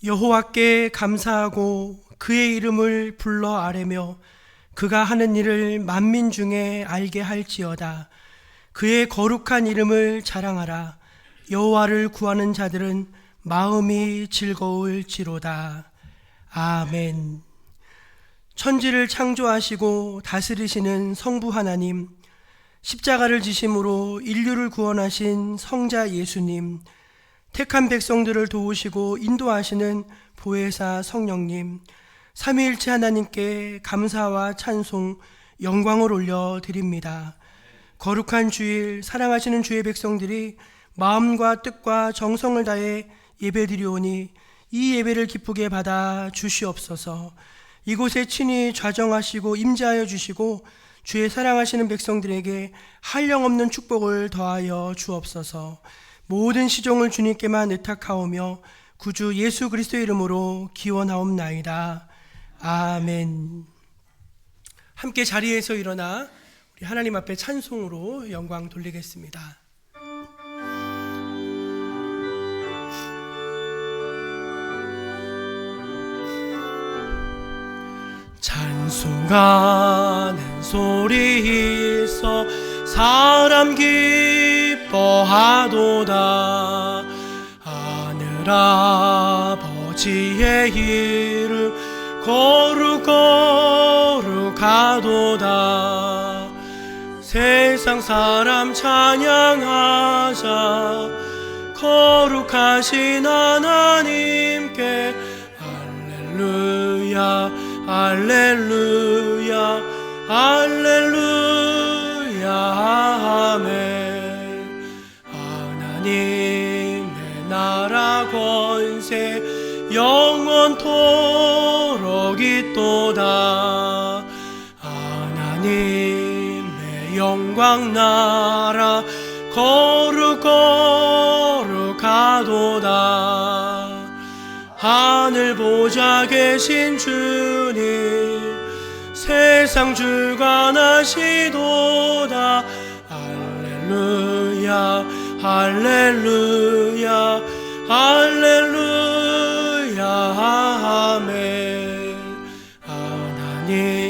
여호와께 감사하고 그의 이름을 불러 아뢰며 그가 하는 일을 만민 중에 알게 할지어다. 그의 거룩한 이름을 자랑하라. 여호와를 구하는 자들은 마음이 즐거울지로다. 아멘. 천지를 창조하시고 다스리시는 성부 하나님, 십자가를 지심으로 인류를 구원하신 성자 예수님, 택한 백성들을 도우시고 인도하시는 보혜사 성령님, 삼위일체 하나님께 감사와 찬송, 영광을 올려드립니다. 거룩한 주일, 사랑하시는 주의 백성들이 마음과 뜻과 정성을 다해 예배드리오니 이 예배를 기쁘게 받아 주시옵소서. 이곳에 친히 좌정하시고 임재하여 주시고 주의 사랑하시는 백성들에게 한량없는 축복을 더하여 주옵소서. 모든 시종을 주님께만 의탁하오며 구주 예수 그리스도의 이름으로 기원하옵나이다. 아멘. 함께 자리에서 일어나 우리 하나님 앞에 찬송으로 영광 돌리겠습니다. 찬송하는 소리 있어 사람 기뻐하도다. 하늘 아버지의 이름 거룩거룩하도다. 세상 사람 찬양하자. 거룩하신 하나님께 할렐루야 할렐루야 할렐루야 아멘. 하나님의 나라 권세 영원토록 있도다. 하나님의 영광 나라 거룩거룩하도다. 하늘 보좌 계신 주님 세상 주관하시도다. 할렐루야 할렐루야 할렐루야 아멘. 하나님의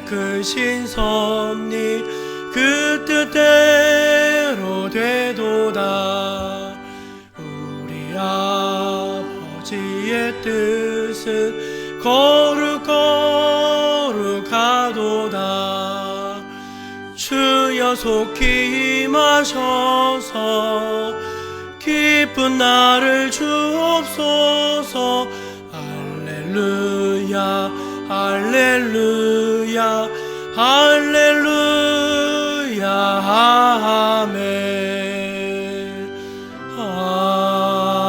크신 섭리 그 뜻대로 되도다. 우리 아버지의 뜻은 거룩거룩하도다. 주여 속히 임하셔서 기쁜 날을 주옵소서. 할렐루야 할렐루야 할렐루야 아멘. 아멘.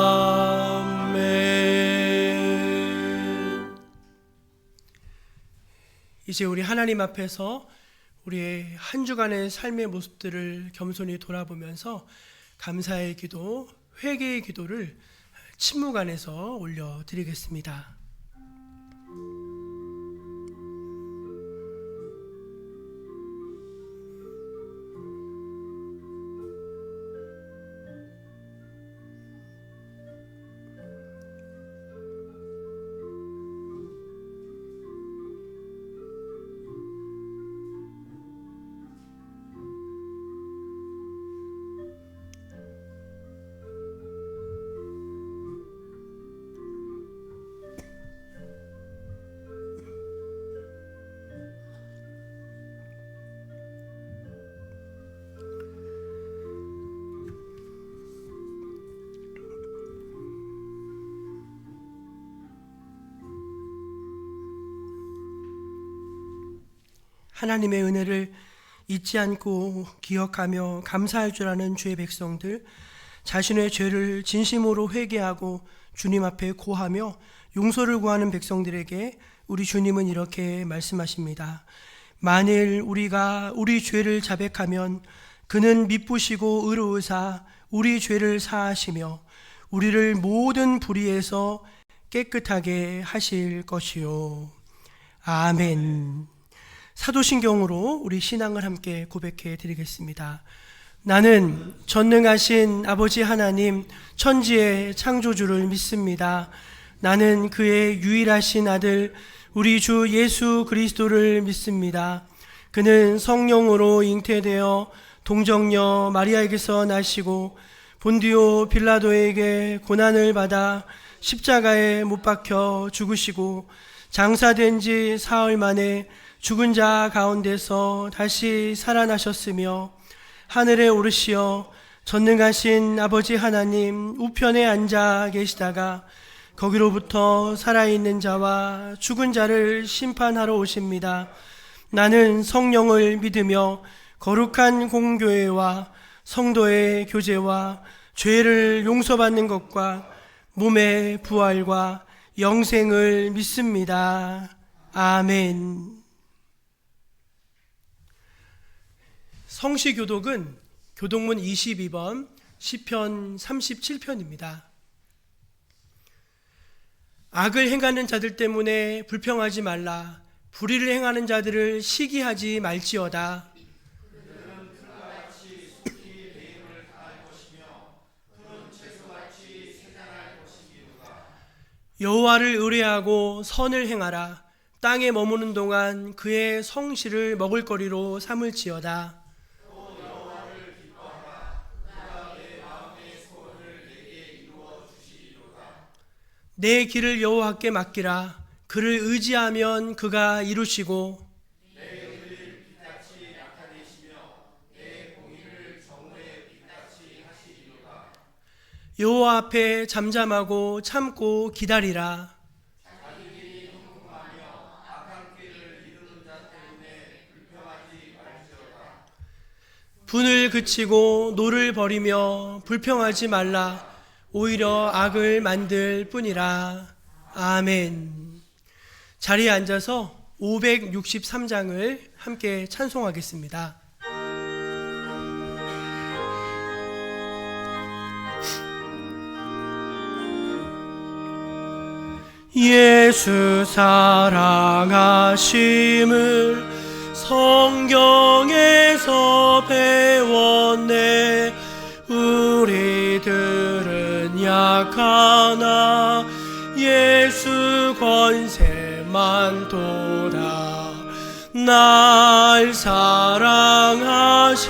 이제 우리 하나님 앞에서 우리의 한 주간의 삶의 모습들을 겸손히 돌아보면서 감사의 기도, 회개의 기도를 침묵 안에서 올려드리겠습니다. 하나님의 은혜를 잊지 않고 기억하며 감사할 줄 아는 주의 백성들, 자신의 죄를 진심으로 회개하고 주님 앞에 고하며 용서를 구하는 백성들에게 우리 주님은 이렇게 말씀하십니다. 만일 우리가 우리 죄를 자백하면 그는 미쁘시고 의로우사 우리 죄를 사하시며 우리를 모든 불의에서 깨끗하게 하실 것이요. 아멘. 사도신경으로 우리 신앙을 함께 고백해 드리겠습니다. 나는 전능하신 아버지 하나님 천지의 창조주를 믿습니다. 나는 그의 유일하신 아들 우리 주 예수 그리스도를 믿습니다. 그는 성령으로 잉태되어 동정녀 마리아에게서 나시고 본디오 빌라도에게 고난을 받아 십자가에 못 박혀 죽으시고 장사된 지 사흘 만에 죽은 자 가운데서 다시 살아나셨으며 하늘에 오르시어 전능하신 아버지 하나님 우편에 앉아 계시다가 거기로부터 살아있는 자와 죽은 자를 심판하러 오십니다. 나는 성령을 믿으며 거룩한 공교회와 성도의 교제와 죄를 용서받는 것과 몸의 부활과 영생을 믿습니다. 아멘. 성시교독은 교독문 22번 시편 37편입니다. 악을 행하는 자들 때문에 불평하지 말라. 불의를 행하는 자들을 시기하지 말지어다. 여호와를 의뢰하고 선을 행하라. 땅에 머무는 동안 그의 성실을 먹을거리로 삼을지어다. 내 길을 여호와께 맡기라. 그를 의지하면 그가 이루시고 여호와 앞에 잠잠하고 참고 기다리라. 분을 그치고 노를 버리며 불평하지 말라. 오히려 악을 만들 뿐이라. 아멘. 자리에 앉아서 563장을 함께 찬송하겠습니다. 예수 사랑하심을 성경에서 배웠네. 우리들은 약하나 예수 권세만 도다. 날 사랑하시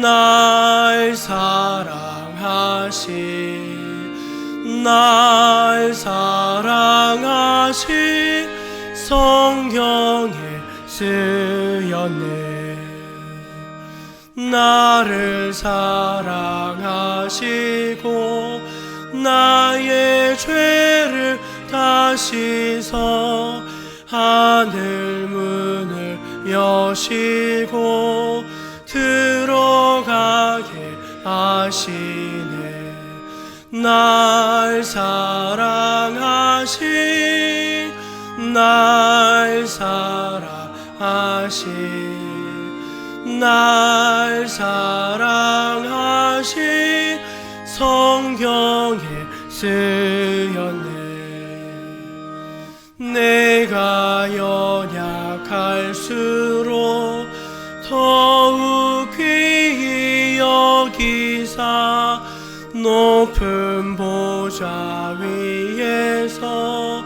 날 사랑하시 날 사랑하시 성경에 쓰였네. 나를 사랑하시고 나의 죄를 다 씻어 하늘 문을 여시고 들어가게 하시네. 날 사랑하시 날 사랑하시 날 사랑하시 성경에 쓰였네. 내가 연약할수록 더욱 귀히 여기사 높은 보좌 위에서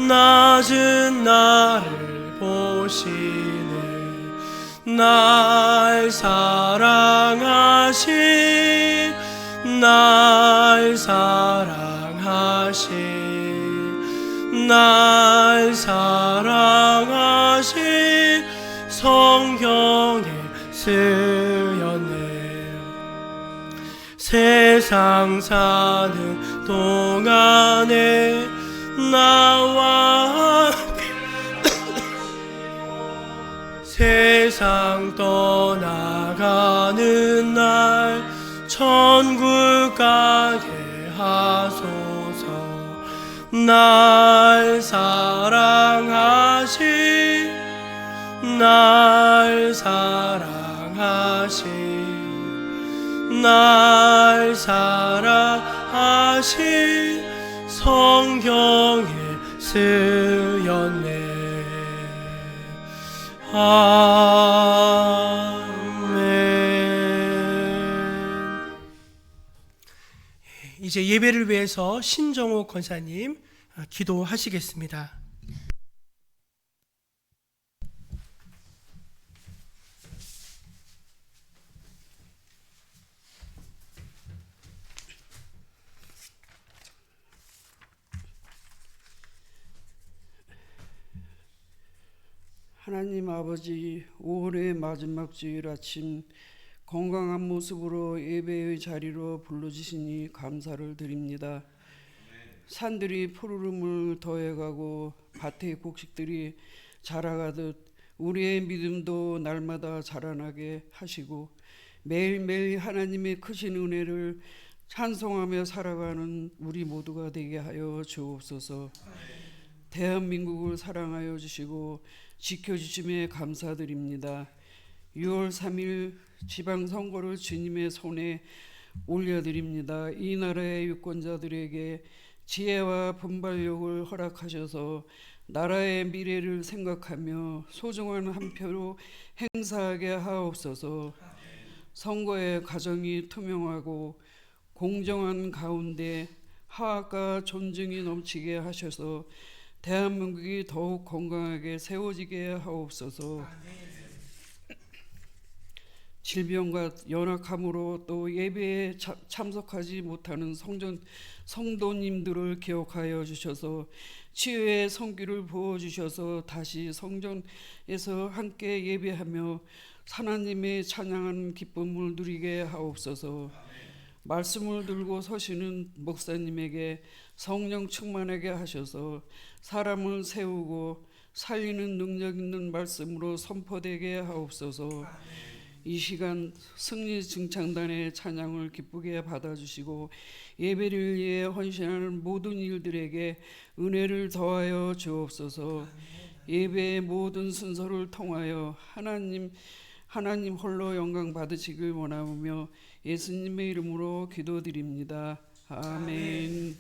낮은 나를 보시네. 날 사랑하시 날 사랑하시 날 사랑하시 성경에 쓰였네. 세상 사는 동안에 나와 세상 떠나가는 날 천국 가게 하소서. 날 사랑하시 날 사랑하시 날 사랑하시 성경에 쓰였네. 아멘. 이 이제 예배를 위해서 신정옥 권사님 기도하시겠습니다. 하나님 아버지, 5월의 마지막 주일 아침 건강한 모습으로 예배의 자리로 불러주시니 감사를 드립니다. 산들이 푸르름을 더해가고 밭의 곡식들이 자라가듯 우리의 믿음도 날마다 자라나게 하시고 매일매일 하나님의 크신 은혜를 찬송하며 살아가는 우리 모두가 되게 하여 주옵소서. 대한민국을 사랑하여 주시고 지켜주심에 감사드립니다. 6월 3일 지방선거를 주님의 손에 올려드립니다. 이 나라의 유권자들에게 지혜와 분발력을 허락하셔서 나라의 미래를 생각하며 소중한 한 표로 행사하게 하옵소서. 선거의 과정이 투명하고 공정한 가운데 화합과 존중이 넘치게 하셔서 대한민국이 더욱 건강하게 세워지게 하옵소서. 질병과 연약함으로 또 예배에 참석하지 못하는 성도님들을 기억하여 주셔서 치유의 성기를 부어주셔서 다시 성전에서 함께 예배하며 하나님의 찬양하는 기쁨을 누리게 하옵소서. 말씀을 들고 서시는 목사님에게 성령 충만하게 하셔서 사람을 세우고 살리는 능력 있는 말씀으로 선포되게 하옵소서. 이 시간 승리 증창단의 찬양을 기쁘게 받아주시고 예배를 위해 헌신하는 모든 일들에게 은혜를 더하여 주옵소서. 예배의 모든 순서를 통하여 하나님 홀로 영광 받으시길 원하며 예수님의 이름으로 기도드립니다. 아멘.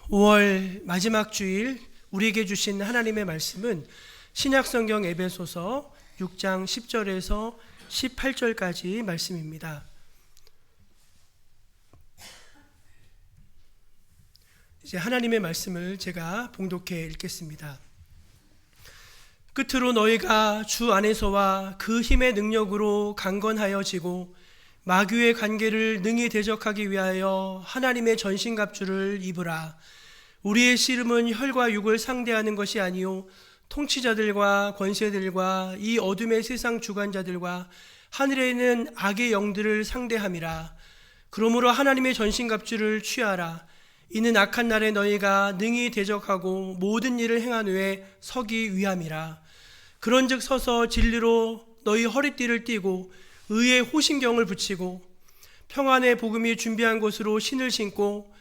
5월 마지막 주일 우리에게 주신 하나님의 말씀은 신약성경 에베소서 6장 10절에서 18절까지 말씀입니다. 이제 하나님의 말씀을 제가 봉독해 읽겠습니다. 끝으로 너희가 주 안에서와 그 힘의 능력으로 강건하여지고 마귀의 관계를 능히 대적하기 위하여 하나님의 전신갑주를 입으라. 우리의 씨름은 혈과 육을 상대하는 것이 아니요 통치자들과 권세들과 이 어둠의 세상 주관자들과 하늘에 있는 악의 영들을 상대함이라. 그러므로 하나님의 전신갑주를 취하라. 이는 악한 날에 너희가 능히 대적하고 모든 일을 행한 후에 서기 위함이라. 그런즉 서서 진리로 너희 허리띠를 띠고 의의 호신경을 붙이고 평안의 복음이 준비한 곳으로 신을 신고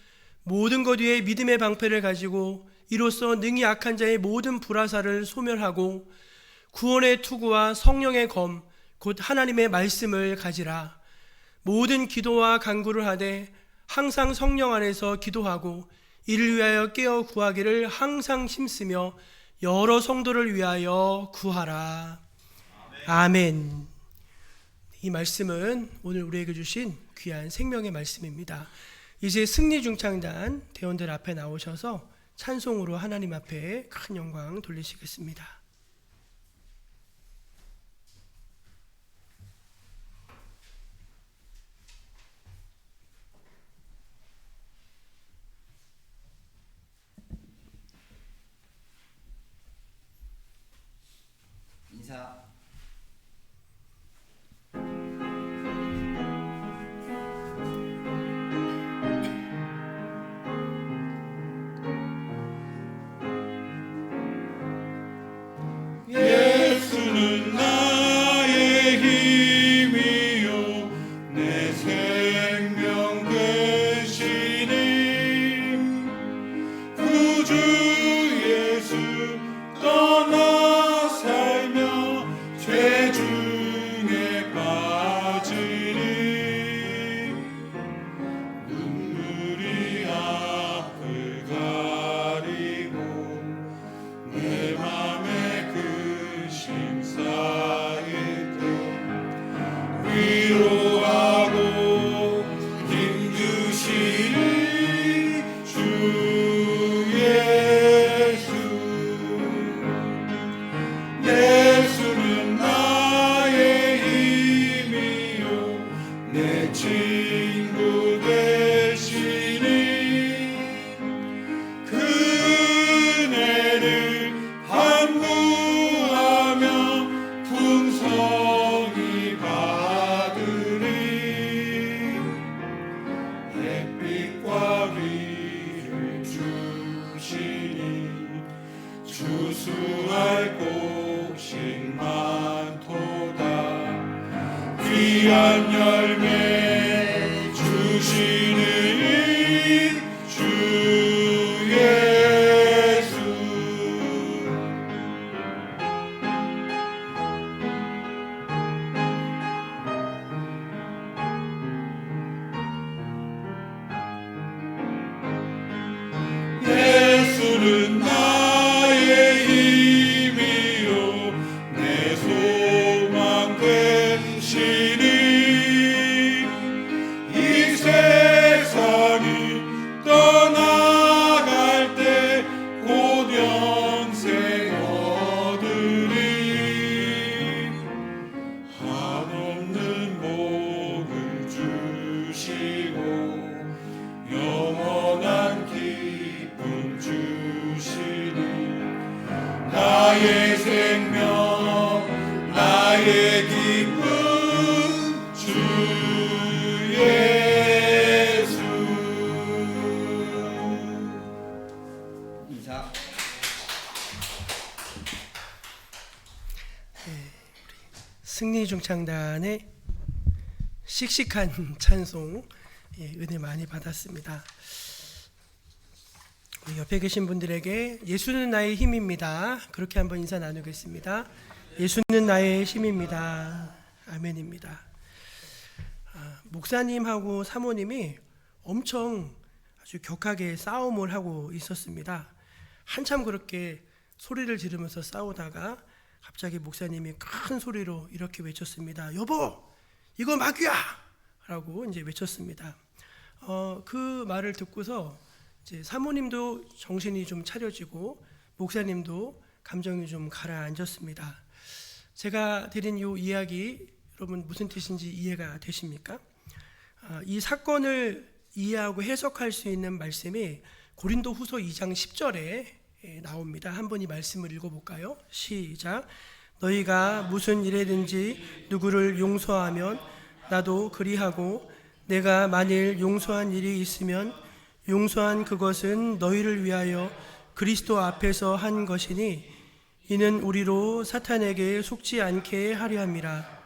모든 것 위에 믿음의 방패를 가지고 이로써 능히 악한 자의 모든 불화살을 소멸하고 구원의 투구와 성령의 검 곧 하나님의 말씀을 가지라. 모든 기도와 간구를 하되 항상 성령 안에서 기도하고 이를 위하여 깨어 구하기를 항상 힘쓰며 여러 성도를 위하여 구하라. 아멘. 이 말씀은 오늘 우리에게 주신 귀한 생명의 말씀입니다. 이제 승리중창단 대원들 앞에 나오셔서 찬송으로 하나님 앞에 큰 영광 돌리시겠습니다. 인사. 내 친구 되시니 그 은혜를 함구하며 풍성히 받으리. 햇빛과 비를 주시니 주수할 곡식 많도다. 귀한 열매 주시는 주 예수. 예수는 나의 힘이요 내 소망 되시니 이 세상이 떠나갈 때 곧 영생 얻으리. 한없는 복을 주시고 영원한 기쁨 주시니 나의 생명 나의 기쁨 주 예수. 인사. 승리중창단의 씩씩한 찬송, 은혜 많이 받았습니다. 우리 옆에 계신 분들에게 예수는 나의 힘입니다. 그렇게 한번 인사 나누겠습니다. 예수는 나의 힘입니다. 아멘입니다. 목사님하고 사모님이 엄청 아주 격하게 싸움을 하고 있었습니다. 한참 그렇게 소리를 지르면서 싸우다가 갑자기 목사님이 큰 소리로 이렇게 외쳤습니다. 여보, 이거 마귀야! 라고 이제 외쳤습니다. 그 말을 듣고서 이제 사모님도 정신이 좀 차려지고 목사님도 감정이 좀 가라앉았습니다. 제가 드린 이 이야기 여러분 무슨 뜻인지 이해가 되십니까? 이 사건을 이해하고 해석할 수 있는 말씀이 고린도후서 2장 10절에 나옵니다. 한번 이 말씀을 읽어볼까요? 시작. 너희가 무슨 일에든지 누구를 용서하면 나도 그리하고 내가 만일 용서한 일이 있으면 용서한 그것은 너희를 위하여 그리스도 앞에서 한 것이니 이는 우리로 사탄에게 속지 않게 하려 함이라.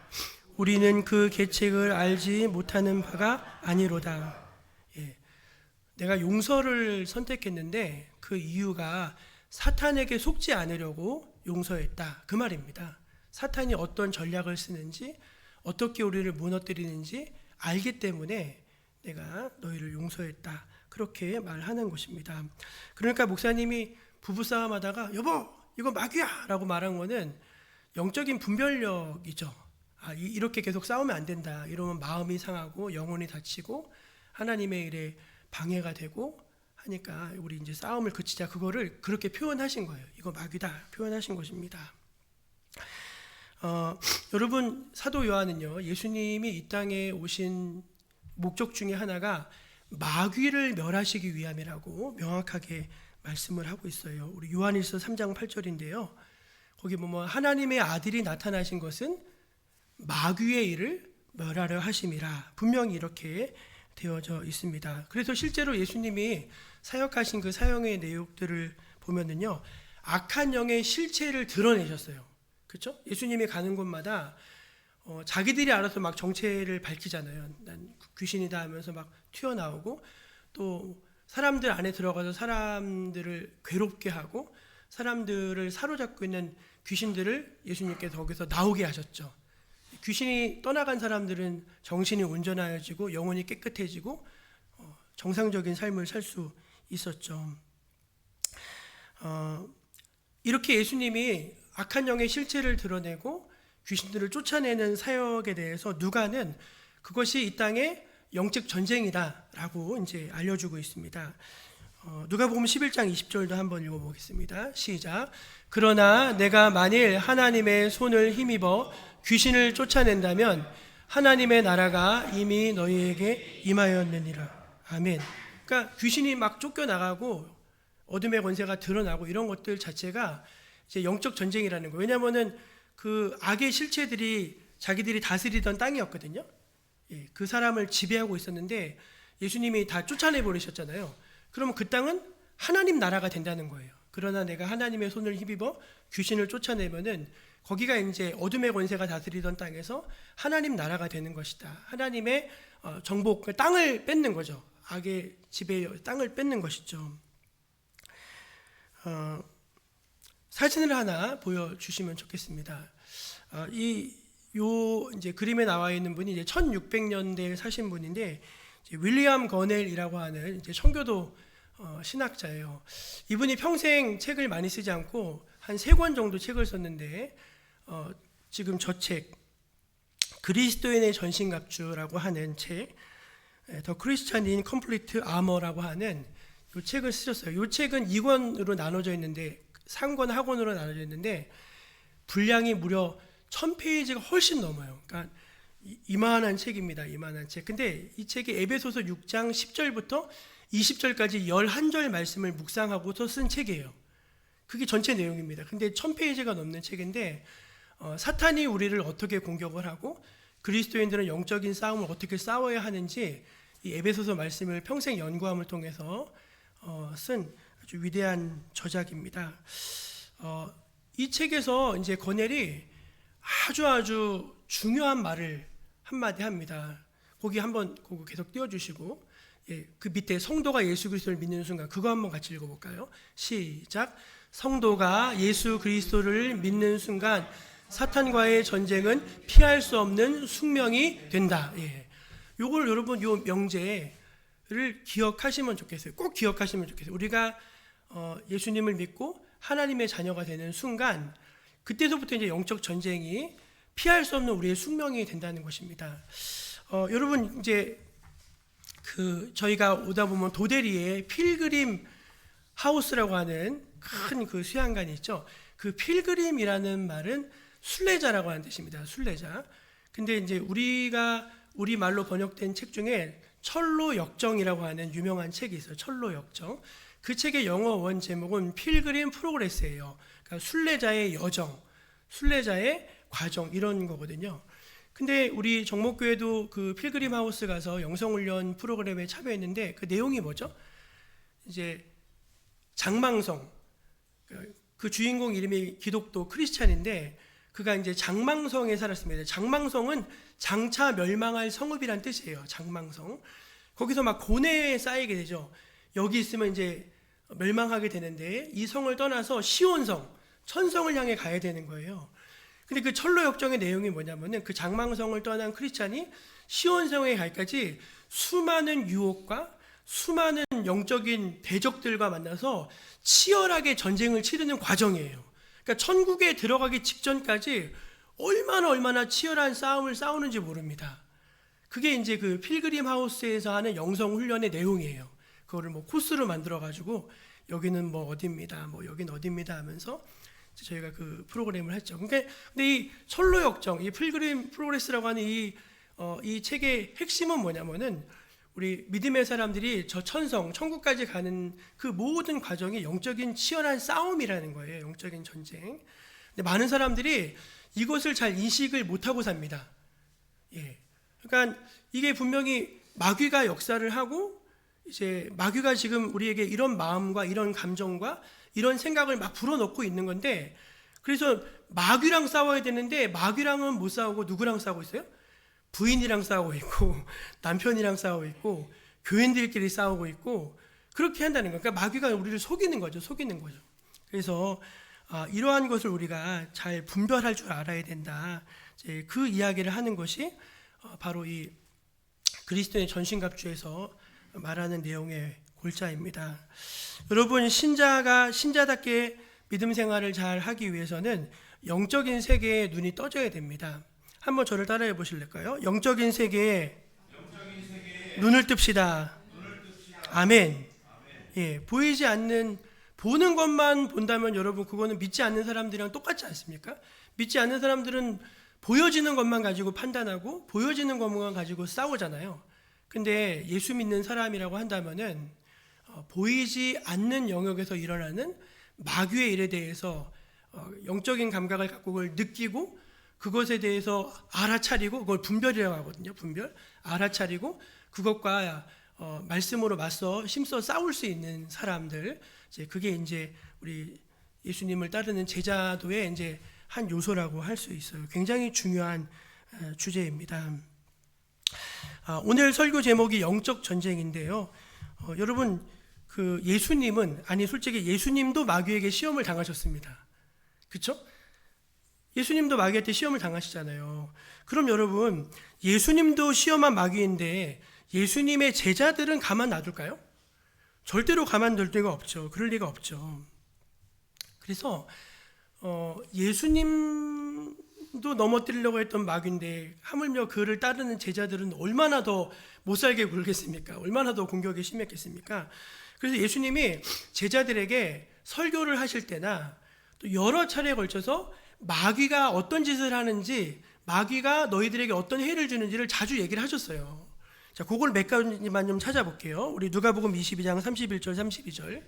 우리는 그 계책을 알지 못하는 바가 아니로다. 내가 용서를 선택했는데 그 이유가 사탄에게 속지 않으려고 용서했다, 그 말입니다. 사탄이 어떤 전략을 쓰는지 어떻게 우리를 무너뜨리는지 알기 때문에 내가 너희를 용서했다, 그렇게 말하는 것입니다. 그러니까 목사님이 부부싸움 하다가 여보 이거 마귀야 라고 말한 거는 영적인 분별력이죠. 이렇게 계속 싸우면 안 된다, 이러면 마음이 상하고 영혼이 다치고 하나님의 일에 방해가 되고 하니까 우리 이제 싸움을 그치자, 그거를 그렇게 표현하신 거예요. 이거 마귀다 표현하신 것입니다. 여러분, 사도 요한은요, 예수님이 이 땅에 오신 목적 중에 하나가 마귀를 멸하시기 위함이라고 명확하게 말씀을 하고 있어요. 우리 요한일서 3장 8절인데요. 거기 보면 하나님의 아들이 나타나신 것은 마귀의 일을 멸하려 하심이라 분명히 이렇게 되어져 있습니다. 그래서 실제로 예수님이 사역하신 그 사역의 내용들을 보면은요, 악한 영의 실체를 드러내셨어요. 그렇죠? 예수님이 가는 곳마다 자기들이 알아서 막 정체를 밝히잖아요. 난 귀신이다 하면서 막 튀어나오고, 또 사람들 안에 들어가서 사람들을 괴롭게 하고 사람들을 사로잡고 있는 귀신들을 예수님께서 거기서 나오게 하셨죠. 귀신이 떠나간 사람들은 정신이 온전해지고 영혼이 깨끗해지고 정상적인 삶을 살 수 있었죠. 이렇게 예수님이 악한 영의 실체를 드러내고 귀신들을 쫓아내는 사역에 대해서 누가는 그것이 이 땅의 영적 전쟁이다라고 이제 알려주고 있습니다. 누가복음 11장 20절도 한번 읽어보겠습니다. 시작. 그러나 내가 만일 하나님의 손을 힘입어 귀신을 쫓아낸다면 하나님의 나라가 이미 너희에게 임하였느니라. 아멘. 그러니까 귀신이 막 쫓겨나가고 어둠의 권세가 드러나고 이런 것들 자체가 이제 영적 전쟁이라는 거예요. 왜냐하면은 그 악의 실체들이 자기들이 다스리던 땅이었거든요. 예, 그 사람을 지배하고 있었는데 예수님이 다 쫓아내 버리셨잖아요. 그러면 그 땅은 하나님 나라가 된다는 거예요. 그러나 내가 하나님의 손을 힘입어 귀신을 쫓아내면은 거기가 이제 어둠의 권세가 다스리던 땅에서 하나님 나라가 되는 것이다. 하나님의 정복, 땅을 뺏는 거죠. 악의 지배 땅을 뺏는 것이죠. 사진을 하나 보여주시면 좋겠습니다. 요 이제 그림에 나와 있는 분이 이제 1600년대에 사신 분인데 윌리엄 거넬이라고 하는 이제 청교도 신학자예요. 이분이 평생 책을 많이 쓰지 않고 한 3권 정도 책을 썼는데 지금 저 책 그리스도인의 전신갑주라고 하는 책, 더 크리스찬 인 컴플리트 아머라고 하는 이 책을 쓰셨어요. 이 책은 2권으로 나눠져 있는데 상권 하권으로 나눠져 있는데 분량이 무려 1000페이지가 훨씬 넘어요. 그러니까 이만한 책입니다. 이만한 책. 근데 이 책이 에베소서 6장 10절부터 20절까지 11절 말씀을 묵상하고서 쓴 책이에요. 그게 전체 내용입니다. 근데 1000페이지가 넘는 책인데 사탄이 우리를 어떻게 공격을 하고 그리스도인들은 영적인 싸움을 어떻게 싸워야 하는지 이 에베소서 말씀을 평생 연구함을 통해서 쓴 아주 위대한 저작입니다. 이 책에서 이제 거넬이 아주 중요한 말을 한마디 합니다. 거기 한번 그거 계속 띄워주시고, 예, 그 밑에 성도가 예수 그리스도를 믿는 순간 그거 한번 같이 읽어볼까요? 시작. 성도가 예수 그리스도를 믿는 순간 사탄과의 전쟁은 피할 수 없는 숙명이 된다. 예. 요걸 여러분 요 명제를 기억하시면 좋겠어요. 꼭 기억하시면 좋겠어요. 우리가 예수님을 믿고 하나님의 자녀가 되는 순간 그때서부터 이제 영적 전쟁이 피할 수 없는 우리의 숙명이 된다는 것입니다. 여러분 이제 저희가 오다 보면 도대리에 필그림 하우스라고 하는 큰 그 수양관이 있죠. 그 필그림이라는 말은 순례자라고 하는 뜻입니다. 순례자. 근데 이제 우리 말로 번역된 책 중에 철로 역정이라고 하는 유명한 책이 있어요. 철로 역정. 그 책의 영어 원 제목은 필그림 프로그레스예요. 그러니까 순례자의 여정, 순례자의 과정 이런 거거든요. 근데 우리 정목교회도 그 필그림 하우스 가서 영성훈련 프로그램에 참여했는데 그 내용이 뭐죠? 이제 장망성, 그 주인공 이름이 기독도 크리스찬인데 그가 이제 장망성에 살았습니다. 장망성은 장차 멸망할 성읍이란 뜻이에요. 장망성. 거기서 막 고뇌에 쌓이게 되죠. 여기 있으면 이제 멸망하게 되는데 이 성을 떠나서 시온성, 천성을 향해 가야 되는 거예요. 근데 그 철로 역정의 내용이 뭐냐면은 그 장망성을 떠난 크리스찬이 시온성에 갈까지 수많은 유혹과 수많은 영적인 대적들과 만나서 치열하게 전쟁을 치르는 과정이에요. 그러니까 천국에 들어가기 직전까지 얼마나 치열한 싸움을 싸우는지 모릅니다. 그게 이제 그 필그림 하우스에서 하는 영성 훈련의 내용이에요. 그거를 뭐 코스로 만들어 가지고 여기는 뭐 어디입니다, 뭐 여기는 어디입니다 하면서 저희가 그 프로그램을 했죠. 그러니까 근데 이 철로 역정, 이 필그림 프로그레스라고 하는 이 책의 핵심은 뭐냐면은 우리 믿음의 사람들이 저 천국까지 가는 그 모든 과정이 영적인 치열한 싸움이라는 거예요. 영적인 전쟁. 근데 많은 사람들이 이것을 잘 인식을 못하고 삽니다. 예. 그러니까 이게 분명히 마귀가 역사를 하고 이제 마귀가 지금 우리에게 이런 마음과 이런 감정과 이런 생각을 막 불어넣고 있는 건데 그래서 마귀랑 싸워야 되는데 마귀랑은 못 싸우고 누구랑 싸우고 있어요? 부인이랑 싸우고 있고 남편이랑 싸우고 있고 교인들끼리 싸우고 있고 그렇게 한다는 거예요. 그러니까 마귀가 우리를 속이는 거죠. 그래서 이러한 것을 우리가 잘 분별할 줄 알아야 된다. 이제 그 이야기를 하는 것이 바로 이 그리스도의 전신갑주에서 말하는 내용의 골자입니다. 여러분 신자답게 믿음 생활을 잘 하기 위해서는 영적인 세계에 눈이 떠져야 됩니다. 한번 저를 따라해 보실까요? 영적인 세계에 눈을 뜹시다. 아멘. 예, 보이지 않는 보는 것만 본다면 여러분 그거는 믿지 않는 사람들이랑 똑같지 않습니까? 믿지 않는 사람들은 보여지는 것만 가지고 판단하고 보여지는 것만 가지고 싸우잖아요. 근데 예수 믿는 사람이라고 한다면은 보이지 않는 영역에서 일어나는 마귀의 일에 대해서 영적인 감각을 갖고 그걸 느끼고 그것에 대해서 알아차리고, 그걸 분별이라고 하거든요. 분별. 알아차리고 그것과 말씀으로 맞서 힘써 싸울 수 있는 사람들, 이제 그게 이제 우리 예수님을 따르는 제자도의 이제 한 요소라고 할 수 있어요. 굉장히 중요한 주제입니다. 오늘 설교 제목이 영적 전쟁인데요. 여러분, 그 예수님은, 아니 솔직히 예수님도 마귀에게 시험을 당하셨습니다. 그렇죠? 예수님도 마귀한테 시험을 당하시잖아요. 그럼 여러분, 예수님도 시험한 마귀인데 예수님의 제자들은 가만 놔둘까요? 절대로 가만둘 리가 없죠. 그럴 리가 없죠. 그래서 예수님도 넘어뜨리려고 했던 마귀인데 하물며 그를 따르는 제자들은 얼마나 더 못살게 굴겠습니까? 얼마나 더 공격이 심했겠습니까? 그래서 예수님이 제자들에게 설교를 하실 때나 또 여러 차례에 걸쳐서 마귀가 어떤 짓을 하는지, 마귀가 너희들에게 어떤 해를 주는지를 자주 얘기를 하셨어요. 자, 그걸 몇 가지만 좀 찾아볼게요. 우리 누가복음 22장 31절 32절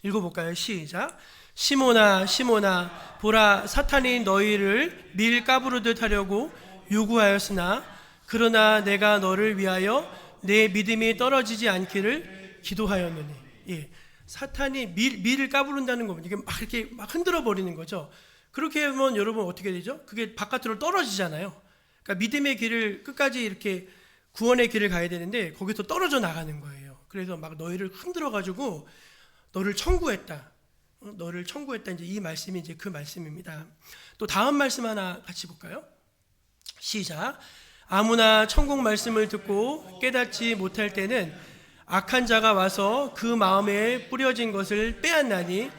읽어볼까요? 시작. 시몬아 시몬아 보라, 사탄이 너희를 밀 가부르듯 하려고 요구하였으나 그러나 내가 너를 위하여 내 믿음이 떨어지지 않기를 기도하였느니. 예, 사탄이 밀을 까부른다는 거면 이게 막 이렇게 막 흔들어 버리는 거죠. 그렇게 하면 여러분 어떻게 되죠? 그게 바깥으로 떨어지잖아요. 그러니까 믿음의 길을 끝까지 이렇게 구원의 길을 가야 되는데 거기서 떨어져 나가는 거예요. 그래서 막 너희를 흔들어 가지고 너를 청구했다. 너를 청구했다. 이제 이 말씀이 이제 그 말씀입니다. 또 다음 말씀 하나 같이 볼까요? 시작. 아무나 천국 말씀을 듣고 깨닫지 못할 때는 악한 자가 와서 그 마음에 뿌려진 것을 빼앗나니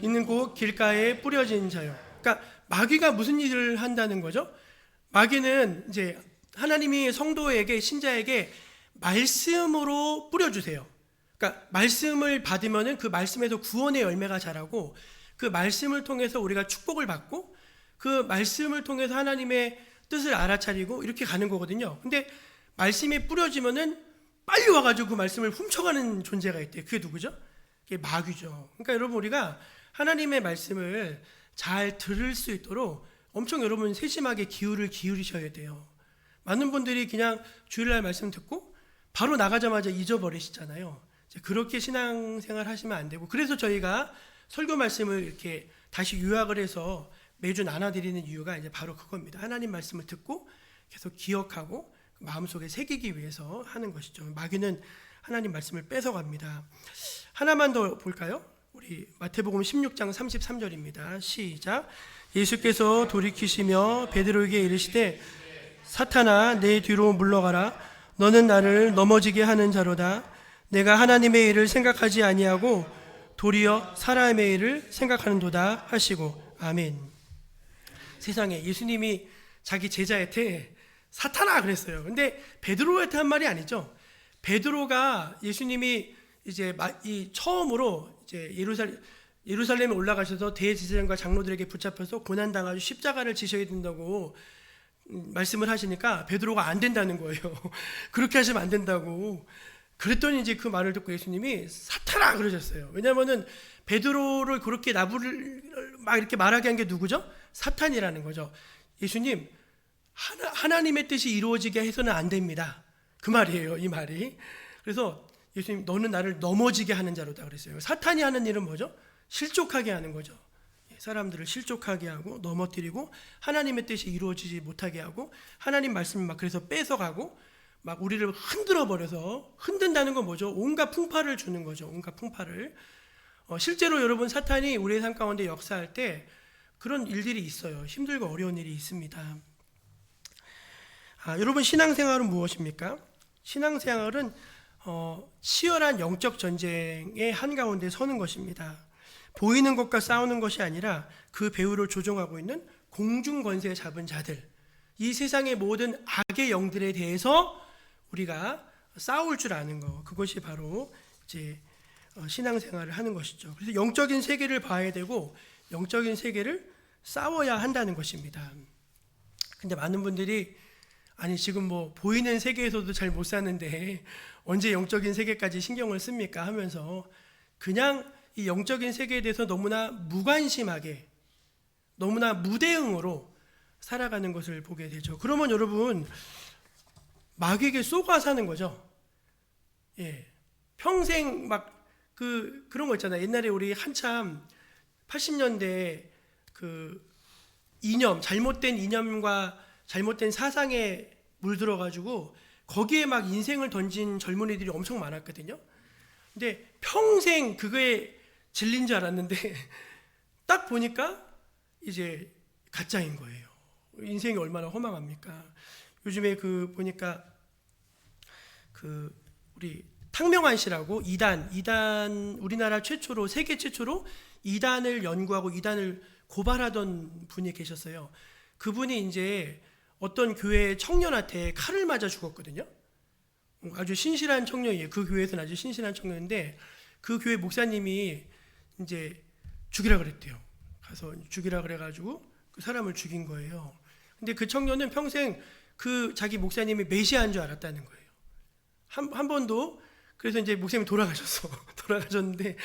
있는 곳 길가에 뿌려진 자요. 그러니까 마귀가 무슨 일을 한다는 거죠? 마귀는 이제 하나님이 성도에게, 신자에게 말씀으로 뿌려주세요. 그러니까 말씀을 받으면은 그 말씀에서 구원의 열매가 자라고, 그 말씀을 통해서 우리가 축복을 받고, 그 말씀을 통해서 하나님의 뜻을 알아차리고 이렇게 가는 거거든요. 근데 말씀이 뿌려지면은 빨리 와가지고 그 말씀을 훔쳐가는 존재가 있대요. 그게 누구죠? 그게 마귀죠. 그러니까 여러분, 우리가 하나님의 말씀을 잘 들을 수 있도록 엄청 여러분 세심하게 기울이셔야 돼요. 많은 분들이 그냥 주일날 말씀 듣고 바로 나가자마자 잊어버리시잖아요. 그렇게 신앙생활 하시면 안 되고, 그래서 저희가 설교 말씀을 이렇게 다시 요약을 해서 매주 나눠드리는 이유가 이제 바로 그겁니다. 하나님 말씀을 듣고 계속 기억하고 마음속에 새기기 위해서 하는 것이죠. 마귀는 하나님 말씀을 뺏어갑니다. 하나만 더 볼까요? 우리 마태복음 16장 33절입니다. 시작. 예수께서 돌이키시며 베드로에게 이르시되 사탄아 내 뒤로 물러가라. 너는 나를 넘어지게 하는 자로다. 내가 하나님의 일을 생각하지 아니하고 도리어 사람의 일을 생각하는도다 하시고. 아멘. 세상에 예수님이 자기 제자한테 사탄아 그랬어요. 근데 베드로한테 한 말이 아니죠. 베드로가 예수님이 이제 처음으로 이제 예루살렘에 올라가셔서 대제사장과 장로들에게 붙잡혀서 고난 당하고 십자가를 지셔야 된다고 말씀을 하시니까 베드로가 안 된다는 거예요. 그렇게 하시면 안 된다고. 그랬더니 이제 그 말을 듣고 예수님이 사탄아 그러셨어요. 왜냐하면은 베드로를 그렇게 나부를 막 이렇게 말하게 한 게 누구죠? 사탄이라는 거죠. 예수님, 하나님의 뜻이 이루어지게 해서는 안 됩니다. 그 말이에요, 이 말이. 그래서 예수님, 너는 나를 넘어지게 하는 자로다 그랬어요. 사탄이 하는 일은 뭐죠? 실족하게 하는 거죠. 사람들을 실족하게 하고 넘어뜨리고 하나님의 뜻이 이루어지지 못하게 하고 하나님 말씀을 막 그래서 뺏어가고 막 우리를 흔들어 버려서, 흔든다는 건 뭐죠? 온갖 풍파를 주는 거죠. 온갖 풍파를. 실제로 여러분, 사탄이 우리의 삶 가운데 역사할 때 그런 일들이 있어요. 힘들고 어려운 일이 있습니다. 여러분, 신앙생활은 무엇입니까? 신앙생활은 치열한 영적 전쟁의 한가운데 서는 것입니다. 보이는 것과 싸우는 것이 아니라 그 배후를 조종하고 있는 공중 권세 잡은 자들, 이 세상의 모든 악의 영들에 대해서 우리가 싸울 줄 아는 것, 그것이 바로 이제 신앙생활을 하는 것이죠. 그래서 영적인 세계를 봐야 되고 영적인 세계를 싸워야 한다는 것입니다. 근데 많은 분들이 아니 지금 뭐 보이는 세계에서도 잘 못 사는데 언제 영적인 세계까지 신경을 씁니까 하면서 그냥 이 영적인 세계에 대해서 너무나 무관심하게 너무나 무대응으로 살아가는 것을 보게 되죠. 그러면 여러분 마귀에게 쏘가 사는 거죠. 예, 평생 막 그런 거 있잖아요. 옛날에 우리 한참 80년대 그 이념, 잘못된 이념과 잘못된 사상에 물들어가지고 거기에 막 인생을 던진 젊은이들이 엄청 많았거든요. 근데 평생 그거에 질린 줄 알았는데 딱 보니까 이제 가짜인 거예요. 인생이 얼마나 허망합니까? 요즘에 보니까 우리 탕명환 씨라고 이단 우리나라 최초로 세계 최초로 이단을 연구하고 이단을 고발하던 분이 계셨어요. 그분이 이제 어떤 교회 청년한테 칼을 맞아 죽었거든요. 아주 신실한 청년이에요. 그 교회에서는 아주 신실한 청년인데 그 교회 목사님이 이제 죽이라 그랬대요. 가서 죽이라 그래가지고 그 사람을 죽인 거예요. 근데 그 청년은 평생 그 자기 목사님이 메시아인 줄 알았다는 거예요. 한 번도. 그래서 이제 목사님이 돌아가셨는데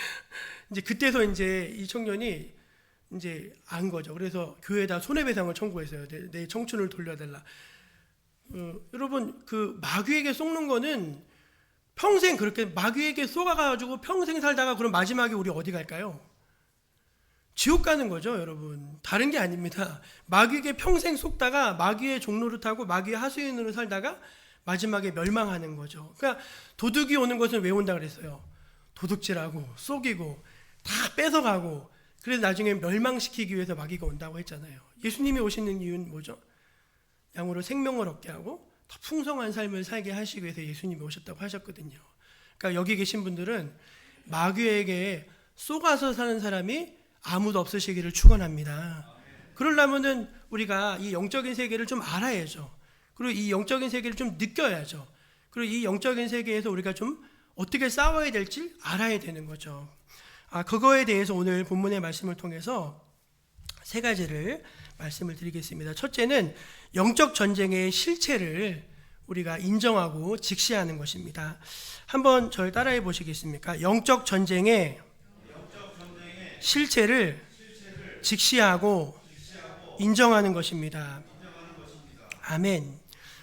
이제 그때서 이제 이 청년이 이제 안 거죠. 그래서 교회에다 손해배상을 청구했어요. 내 청춘을 돌려달라. 여러분 그 마귀에게 속는 거는 평생 그렇게 마귀에게 속아가지고 평생 살다가 그럼 마지막에 우리 어디 갈까요? 지옥 가는 거죠, 여러분. 다른 게 아닙니다. 마귀에게 평생 속다가 마귀의 종로를 타고 마귀의 하수인으로 살다가 마지막에 멸망하는 거죠. 그러니까 도둑이 오는 것은 왜 온다 그랬어요? 도둑질하고 속이고 다 뺏어가고 그래서 나중에 멸망시키기 위해서 마귀가 온다고 했잖아요. 예수님이 오시는 이유는 뭐죠? 양으로 생명을 얻게 하고 더 풍성한 삶을 살게 하시기 위해서 예수님이 오셨다고 하셨거든요. 그러니까 여기 계신 분들은 마귀에게 쏘가서 사는 사람이 아무도 없으시기를 축원합니다. 그러려면은 우리가 이 영적인 세계를 좀 알아야죠. 그리고 이 영적인 세계를 좀 느껴야죠. 그리고 이 영적인 세계에서 우리가 좀 어떻게 싸워야 될지 알아야 되는 거죠. 그거에 대해서 오늘 본문의 말씀을 통해서 세 가지를 말씀을 드리겠습니다. 첫째는 영적 전쟁의 실체를 우리가 인정하고 직시하는 것입니다. 한번 저를 따라해 보시겠습니까? 영적 전쟁의 실체를 직시하고 인정하는 것입니다. 아멘.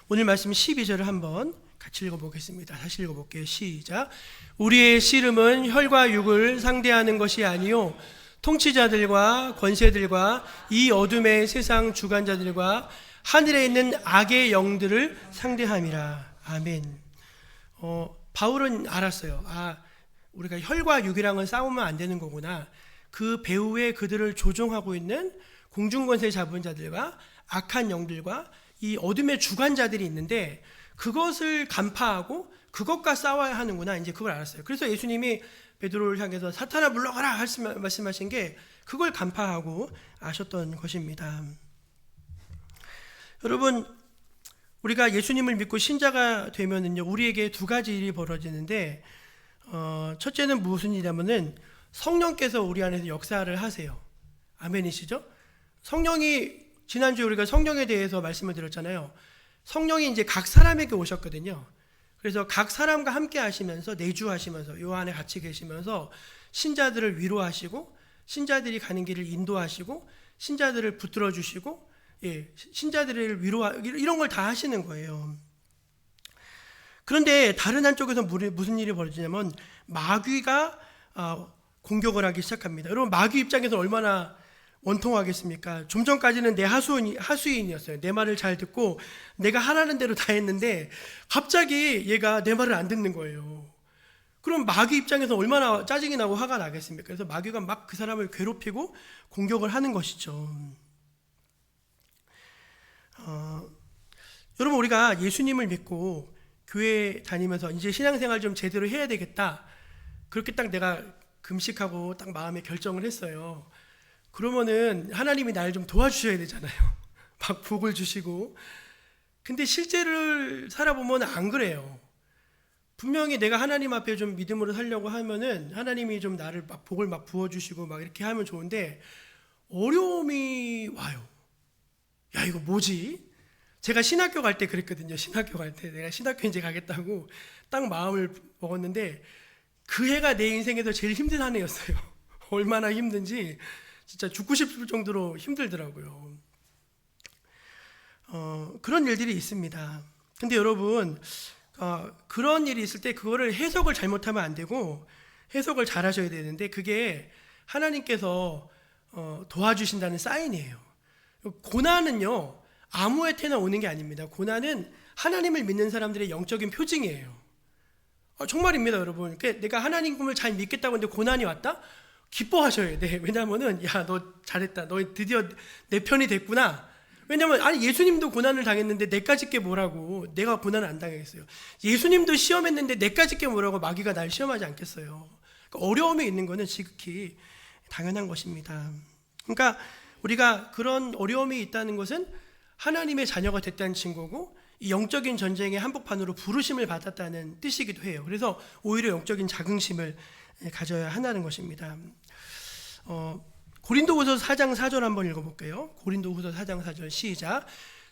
오늘 말씀 12절을 한번 같이 읽어보겠습니다. 다시 읽어볼게요. 시작. 우리의 씨름은 혈과 육을 상대하는 것이 아니요 통치자들과 권세들과 이 어둠의 세상 주관자들과 하늘에 있는 악의 영들을 상대함이라. 아멘. 바울은 알았어요. 우리가 혈과 육이랑은 싸우면 안 되는 거구나. 그 배후에 그들을 조종하고 있는 공중권세 잡은 자들과 악한 영들과 이 어둠의 주관자들이 있는데 그것을 간파하고 그것과 싸워야 하는구나. 이제 그걸 알았어요. 그래서 예수님이 베드로를 향해서 사탄아 물러가라 말씀하신 게 그걸 간파하고 아셨던 것입니다. 여러분 우리가 예수님을 믿고 신자가 되면은요 우리에게 두 가지 일이 벌어지는데 첫째는 무슨 일이냐면은 성령께서 우리 안에서 역사를 하세요. 아멘이시죠? 성령이 지난주에 우리가 성령에 대해서 말씀을 드렸잖아요. 성령이 이제 각 사람에게 오셨거든요. 그래서 각 사람과 함께 하시면서 내주하시면서 요 안에 같이 계시면서 신자들을 위로하시고 신자들이 가는 길을 인도하시고 신자들을 붙들어 주시고 신자들을 이런 걸 다 하시는 거예요. 그런데 다른 한쪽에서 무슨 일이 벌어지냐면 마귀가 공격을 하기 시작합니다. 여러분 마귀 입장에서 얼마나 원통하겠습니까? 좀 전까지는 내 하수인이었어요. 내 말을 잘 듣고 내가 하라는 대로 다 했는데 갑자기 얘가 내 말을 안 듣는 거예요. 그럼 마귀 입장에서 얼마나 짜증이 나고 화가 나겠습니까? 그래서 마귀가 막 그 사람을 괴롭히고 공격을 하는 것이죠. 여러분 우리가 예수님을 믿고 교회 다니면서 이제 신앙생활 좀 제대로 해야 되겠다. 그렇게 딱 내가 금식하고 딱 마음에 결정을 했어요. 그러면은 하나님이 나를 좀 도와주셔야 되잖아요. 막 복을 주시고. 근데 실제를 살아보면 안 그래요. 분명히 내가 하나님 앞에 좀 믿음으로 살려고 하면은 하나님이 좀 나를 막 복을 막 부어주시고 막 이렇게 하면 좋은데 어려움이 와요. 야, 이거 뭐지? 제가 신학교 갈 때 그랬거든요. 신학교 갈 때 내가 신학교 이제 가겠다고 딱 마음을 먹었는데 그 해가 내 인생에서 제일 힘든 한 해였어요. 얼마나 힘든지 진짜 죽고 싶을 정도로 힘들더라고요. 그런 일들이 있습니다. 근데 여러분, 그런 일이 있을 때 그거를 해석을 잘못하면 안 되고 해석을 잘 하셔야 되는데 그게 하나님께서 도와주신다는 사인이에요. 고난은요, 아무 해태나 오는 게 아닙니다. 고난은 하나님을 믿는 사람들의 영적인 표징이에요. 정말입니다, 여러분. 내가 하나님을 잘 믿겠다고 했는데 고난이 왔다? 기뻐하셔야 돼. 왜냐면은, 야, 너 잘했다. 너 드디어 내 편이 됐구나. 왜냐면, 아니, 예수님도 고난을 당했는데 내까짓 게 뭐라고. 내가 고난을 안 당했어요. 예수님도 시험했는데 내까짓 게 뭐라고 마귀가 날 시험하지 않겠어요. 그러니까 어려움이 있는 거는 지극히 당연한 것입니다. 그러니까 우리가 그런 어려움이 있다는 것은 하나님의 자녀가 됐다는 증거고 이 영적인 전쟁의 한복판으로 부르심을 받았다는 뜻이기도 해요. 그래서 오히려 영적인 자긍심을 가져야 한다는 것입니다. 고린도후서 4장 4절 한번 읽어볼게요. 고린도후서 4장 4절 시작.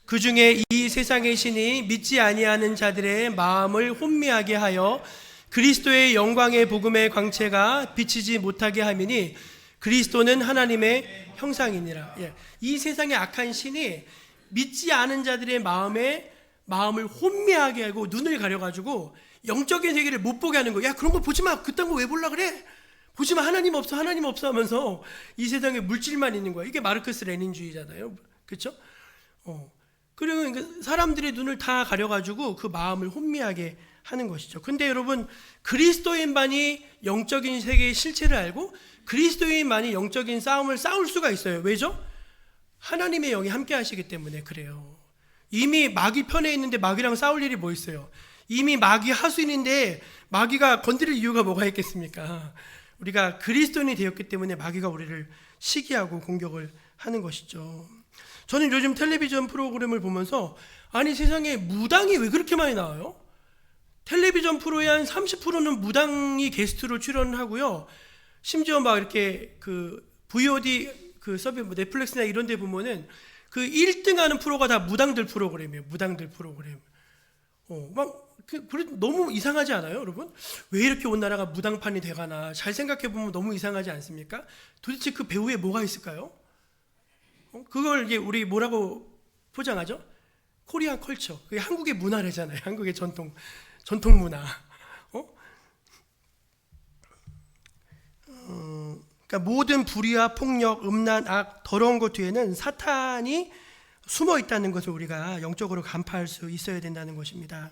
그 중에 이 세상의 신이 믿지 아니하는 자들의 마음을 혼미하게 하여 그리스도의 영광의 복음의 광채가 비치지 못하게 함이니 그리스도는 하나님의 형상이니라. 이 세상의 악한 신이 믿지 않은 자들의 마음을 혼미하게 하고 눈을 가려가지고 영적인 세계를 못 보게 하는 거야. 야, 그런 거 보지 마. 그딴 거 왜 보려 그래? 보지 마. 하나님 없어 하면서 이 세상에 물질만 있는 거야. 이게 마르크스 레닌주의잖아요. 그렇죠? 그리고 사람들의 눈을 다 가려가지고 그 마음을 혼미하게 하는 것이죠. 근데 여러분, 그리스도인만이 영적인 세계의 실체를 알고 그리스도인만이 영적인 싸움을 싸울 수가 있어요. 왜죠? 하나님의 영이 함께 하시기 때문에 그래요. 이미 마귀 편에 있는데 마귀랑 싸울 일이 뭐 있어요? 이미 마귀 하수인인데 마귀가 건드릴 이유가 뭐가 있겠습니까? 우리가 그리스도인이 되었기 때문에 마귀가 우리를 시기하고 공격을 하는 것이죠. 저는 요즘 텔레비전 프로그램을 보면서 아니 세상에 무당이 왜 그렇게 많이 나와요? 텔레비전 프로의 한 30%는 무당이 게스트로 출연을 하고요. 심지어 막 이렇게 그 VOD 그 서비스 넷플릭스나 이런 데 보면은 그 1등 하는 프로가 다 무당들 프로그램이에요. 무당들 프로그램. 너무 이상하지 않아요, 여러분? 왜 이렇게 온 나라가 무당판이 돼가나? 잘 생각해 보면 너무 이상하지 않습니까? 도대체 그 배우에 뭐가 있을까요? 그걸 이제 우리 뭐라고 포장하죠? 코리안 컬처. 그게 한국의 문화래잖아요. 한국의 전통 문화. 그러니까 모든 불의와 폭력, 음란, 악, 더러운 것 뒤에는 사탄이 숨어 있다는 것을 우리가 영적으로 간파할 수 있어야 된다는 것입니다.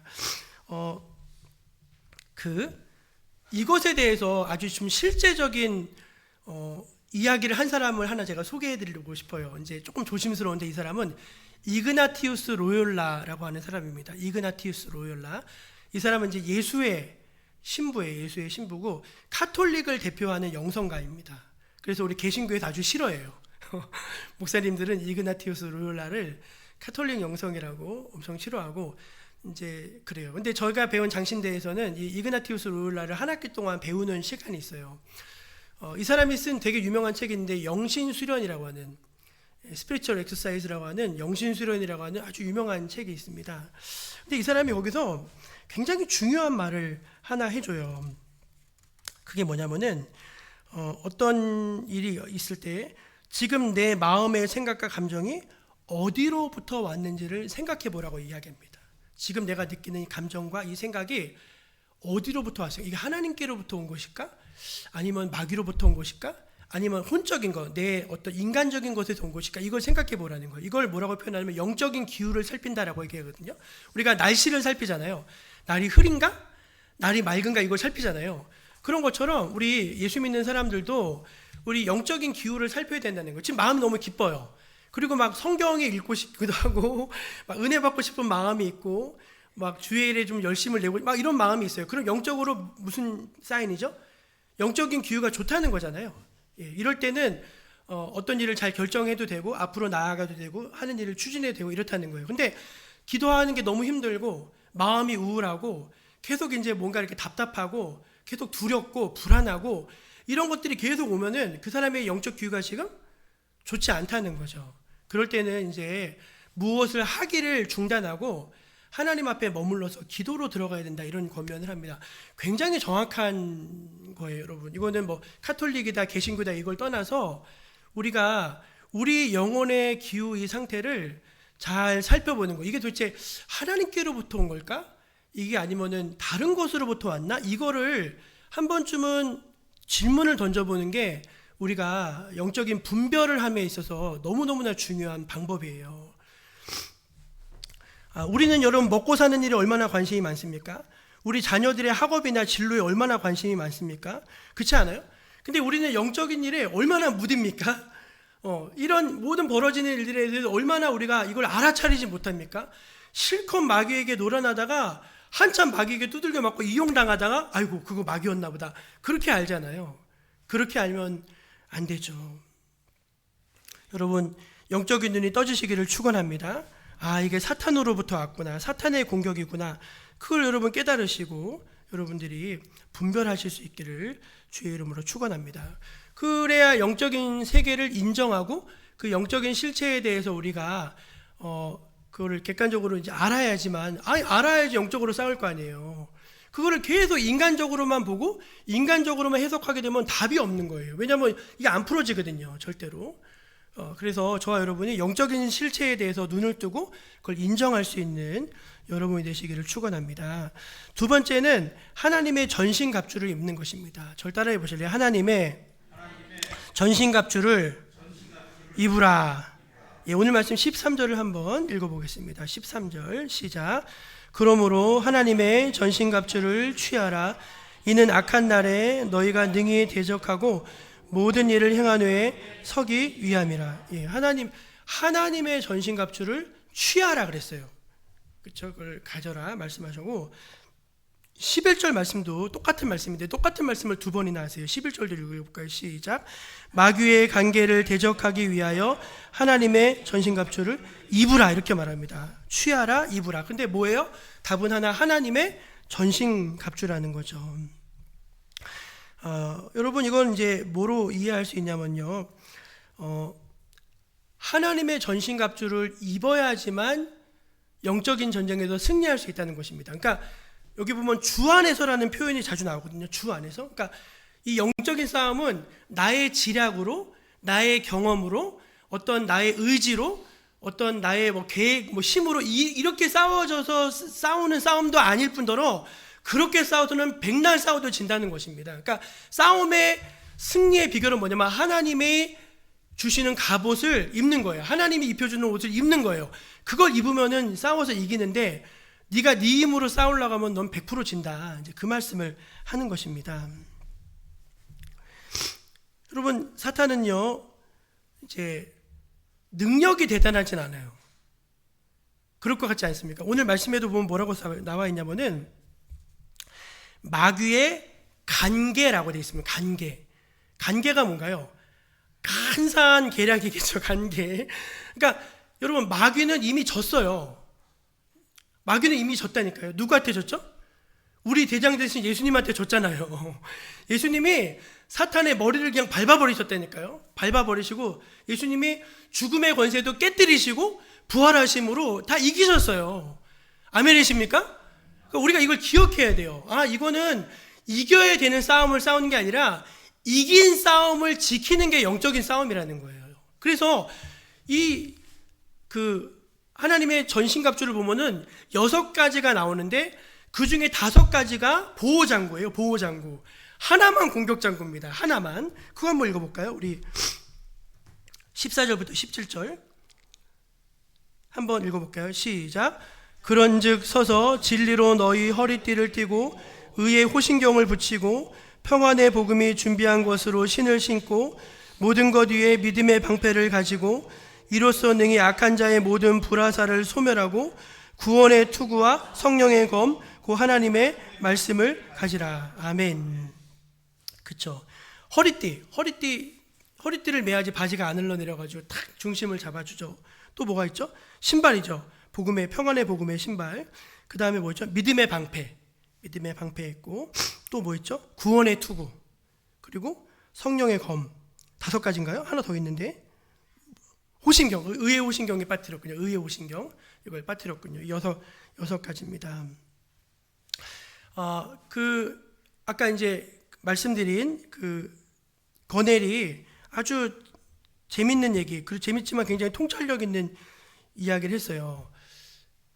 이것에 대해서 아주 좀 실제적인 이야기를 한 사람을 하나 제가 소개해드리고 싶어요. 이제 조금 조심스러운데 이 사람은 이그나티우스 로욜라라고 하는 사람입니다. 이그나티우스 로욜라. 이 사람은 이제 예수의 신부고 카톨릭을 대표하는 영성가입니다. 그래서 우리 개신교에서 아주 싫어해요. 목사님들은 이그나티우스 로욜라를 카톨릭 영성이라고 엄청 싫어하고 이제 그래요. 근데 저희가 배운 장신대에서는 이 이그나티우스 로욜라를 한 학기 동안 배우는 시간이 있어요. 이 사람이 쓴 되게 유명한 책이 있는데 영신수련이라고 하는 스피리추얼 엑서사이즈라고 하는 영신수련이라고 하는 아주 유명한 책이 있습니다. 근데 이 사람이 거기서 굉장히 중요한 말을 하나 해줘요. 그게 뭐냐면은 어떤 일이 있을 때 지금 내 마음의 생각과 감정이 어디로부터 왔는지를 생각해 보라고 이야기합니다. 지금 내가 느끼는 이 감정과 이 생각이 어디로부터 왔어요? 이게 하나님께로부터 온 것일까? 아니면 마귀로부터 온 것일까? 아니면 혼적인 것, 내 어떤 인간적인 것에서 온 것일까? 이걸 생각해 보라는 거예요. 이걸 뭐라고 표현하냐면 영적인 기후를 살핀다라고 얘기하거든요. 우리가 날씨를 살피잖아요. 날이 흐린가? 날이 맑은가? 이걸 살피잖아요. 그런 것처럼 우리 예수 믿는 사람들도 우리 영적인 기후를 살펴야 된다는 거예요. 지금 마음이 너무 기뻐요. 그리고 막 성경에 읽고 싶기도 하고 막 은혜 받고 싶은 마음이 있고 막 주의 일에 좀 열심을 내고 막 이런 마음이 있어요. 그럼 영적으로 무슨 사인이죠? 영적인 기후가 좋다는 거잖아요. 이럴 때는 어떤 일을 잘 결정해도 되고 앞으로 나아가도 되고 하는 일을 추진해도 되고 이렇다는 거예요. 근데 기도하는 게 너무 힘들고 마음이 우울하고 계속 이제 뭔가 이렇게 답답하고 계속 두렵고 불안하고 이런 것들이 계속 오면은 그 사람의 영적 기후가 지금 좋지 않다는 거죠. 그럴 때는 이제 무엇을 하기를 중단하고 하나님 앞에 머물러서 기도로 들어가야 된다, 이런 권면을 합니다. 굉장히 정확한 거예요, 여러분. 이거는 뭐 카톨릭이다 개신교다 이걸 떠나서 우리가 우리 영혼의 기후 이 상태를 잘 살펴보는 거. 이게 도대체 하나님께로부터 온 걸까? 이게 아니면은 다른 곳으로부터 왔나? 이거를 한 번쯤은 질문을 던져보는 게 우리가 영적인 분별을 함에 있어서 너무너무나 중요한 방법이에요. 우리는 여러분 먹고 사는 일에 얼마나 관심이 많습니까? 우리 자녀들의 학업이나 진로에 얼마나 관심이 많습니까? 그렇지 않아요? 근데 우리는 영적인 일에 얼마나 무딥니까? 이런 모든 벌어지는 일들에 대해서 얼마나 우리가 이걸 알아차리지 못합니까? 실컷 마귀에게 놀아나다가 한참 마귀에게 두들겨 맞고 이용당하다가 아이고 그거 마귀였나 보다, 그렇게 알잖아요. 그렇게 알면 안 되죠. 여러분, 영적인 눈이 떠지시기를 축원합니다. 이게 사탄으로부터 왔구나, 사탄의 공격이구나, 그걸 여러분 깨달으시고 여러분들이 분별하실 수 있기를 주의 이름으로 축원합니다. 그래야 영적인 세계를 인정하고 그 영적인 실체에 대해서 우리가 그거를 객관적으로 이제 알아야지만, 알아야지 영적으로 싸울 거 아니에요. 그거를 계속 인간적으로만 보고 인간적으로만 해석하게 되면 답이 없는 거예요. 왜냐하면 이게 안 풀어지거든요, 절대로. 그래서 저와 여러분이 영적인 실체에 대해서 눈을 뜨고 그걸 인정할 수 있는 여러분이 되시기를 축원합니다. 두 번째는 하나님의 전신갑주를 입는 것입니다. 절 따라해 보실래요? 하나님의 전신갑주를 입으라. 오늘 말씀 13절을 한번 읽어보겠습니다. 13절 시작. 그러므로 하나님의 전신갑주를 취하라. 이는 악한 날에 너희가 능히 대적하고 모든 일을 행한 후에 서기 위함이라. 하나님의 전신갑주를 취하라 그랬어요. 그렇죠? 그걸 가져라 말씀하셨고, 11절 말씀도 똑같은 말씀인데 똑같은 말씀을 두 번이나 하세요. 11절도 읽어볼까요? 시작. 마귀의 관계를 대적하기 위하여 하나님의 전신갑주를 입으라, 이렇게 말합니다. 취하라, 입으라. 근데 뭐예요? 답은 하나, 하나님의 전신갑주라는 거죠. 여러분, 이건 이제 뭐로 이해할 수 있냐면요, 하나님의 전신갑주를 입어야지만 영적인 전쟁에서 승리할 수 있다는 것입니다. 그러니까 여기 보면 주 안에서라는 표현이 자주 나오거든요. 주 안에서. 그러니까 이 영적인 싸움은 나의 지략으로, 나의 경험으로, 어떤 나의 의지로, 어떤 나의 뭐 계획, 뭐 힘으로 이렇게 싸워져서 싸우는 싸움도 아닐 뿐더러 그렇게 싸워서는 백날 싸워도 진다는 것입니다. 그러니까 싸움의 승리의 비결은 뭐냐면 하나님이 주시는 갑옷을 입는 거예요. 하나님이 입혀주는 옷을 입는 거예요. 그걸 입으면은 싸워서 이기는데 네가 네 힘으로 싸우려고 하면 넌 100% 진다. 이제 그 말씀을 하는 것입니다. 여러분, 사탄은요, 이제 능력이 대단하진 않아요. 그럴 것 같지 않습니까? 오늘 말씀에도 보면 뭐라고 나와 있냐면은 마귀의 간계라고 되어 있습니다. 간계가 뭔가요? 간사한 계략이겠죠. 간계. 그러니까 여러분, 마귀는 이미 졌어요. 마귀는 이미 졌다니까요. 누구한테 졌죠? 우리 대장 대신 예수님한테 졌잖아요. 예수님이 사탄의 머리를 그냥 밟아버리셨다니까요. 밟아버리시고 예수님이 죽음의 권세도 깨뜨리시고 부활하심으로 다 이기셨어요. 아멘이십니까? 그러니까 우리가 이걸 기억해야 돼요. 이거는 이겨야 되는 싸움을 싸우는 게 아니라 이긴 싸움을 지키는 게 영적인 싸움이라는 거예요. 그래서 하나님의 전신갑주를 보면은 6가지가 나오는데 그 중에 5가지가 보호장구예요. 보호장구. 하나만 공격장구입니다. 하나만. 그거 한번 읽어볼까요? 우리 14절부터 17절 한번 읽어볼까요? 시작. 그런즉 서서 진리로 너희 허리띠를 띠고 의의 호신경을 붙이고 평안의 복음이 준비한 것으로 신을 신고 모든 것 위에 믿음의 방패를 가지고 이로써 능히 악한 자의 모든 불화살을 소멸하고 구원의 투구와 성령의 검 그 하나님의 말씀을 가지라. 아멘. 그쵸. 허리띠를 매야지 바지가 안 흘러내려가지고 탁 중심을 잡아주죠. 또 뭐가 있죠? 신발이죠. 평안의 복음의 신발. 그 다음에 뭐 있죠? 믿음의 방패 있고, 또 뭐 있죠? 구원의 투구, 그리고 성령의 검. 5가지인가요? 하나 더 있는데 호신경, 의의 호신경에 빠뜨렸군요. 의의 호신경 이걸 빠뜨렸군요. 여섯 가지입니다. 아까 이제 말씀드린 그 거넬이 아주 재밌는 얘기, 그리고 재밌지만 굉장히 통찰력 있는 이야기를 했어요.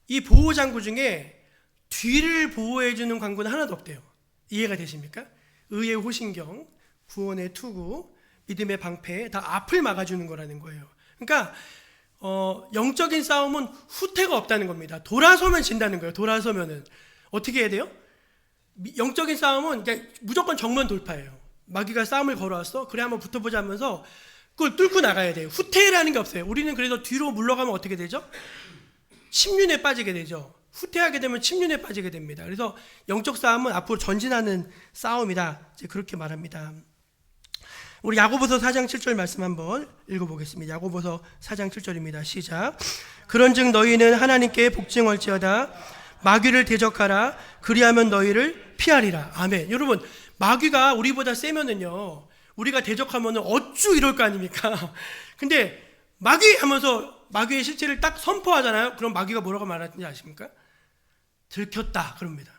이 보호 장구 중에 뒤를 보호해주는 광구는 하나도 없대요. 이해가 되십니까? 의의 호신경, 구원의 투구, 믿음의 방패, 다 앞을 막아주는 거라는 거예요. 그러니까 영적인 싸움은 후퇴가 없다는 겁니다. 돌아서면 진다는 거예요. 돌아서면은 어떻게 해야 돼요? 영적인 싸움은 그냥 무조건 정면 돌파예요. 마귀가 싸움을 걸어왔어? 그래 한번 붙어보자 하면서 그걸 뚫고 나가야 돼요. 후퇴라는 게 없어요. 우리는 그래서 뒤로 물러가면 어떻게 되죠? 침륜에 빠지게 되죠. 후퇴하게 되면 침륜에 빠지게 됩니다. 그래서 영적 싸움은 앞으로 전진하는 싸움이다. 이제 그렇게 말합니다. 우리 야고보서 4장 7절 말씀 한번 읽어보겠습니다. 야고보서 4장 7절입니다. 시작. 그런즉 너희는 하나님께 복종할지어다. 마귀를 대적하라. 그리하면 너희를 피하리라. 아멘. 여러분, 마귀가 우리보다 세면은요, 우리가 대적하면 어쭈 이럴 거 아닙니까? 근데 마귀 하면서 마귀의 실체를 딱 선포하잖아요. 그럼 마귀가 뭐라고 말하는지 아십니까? 들켰다 그럽니다.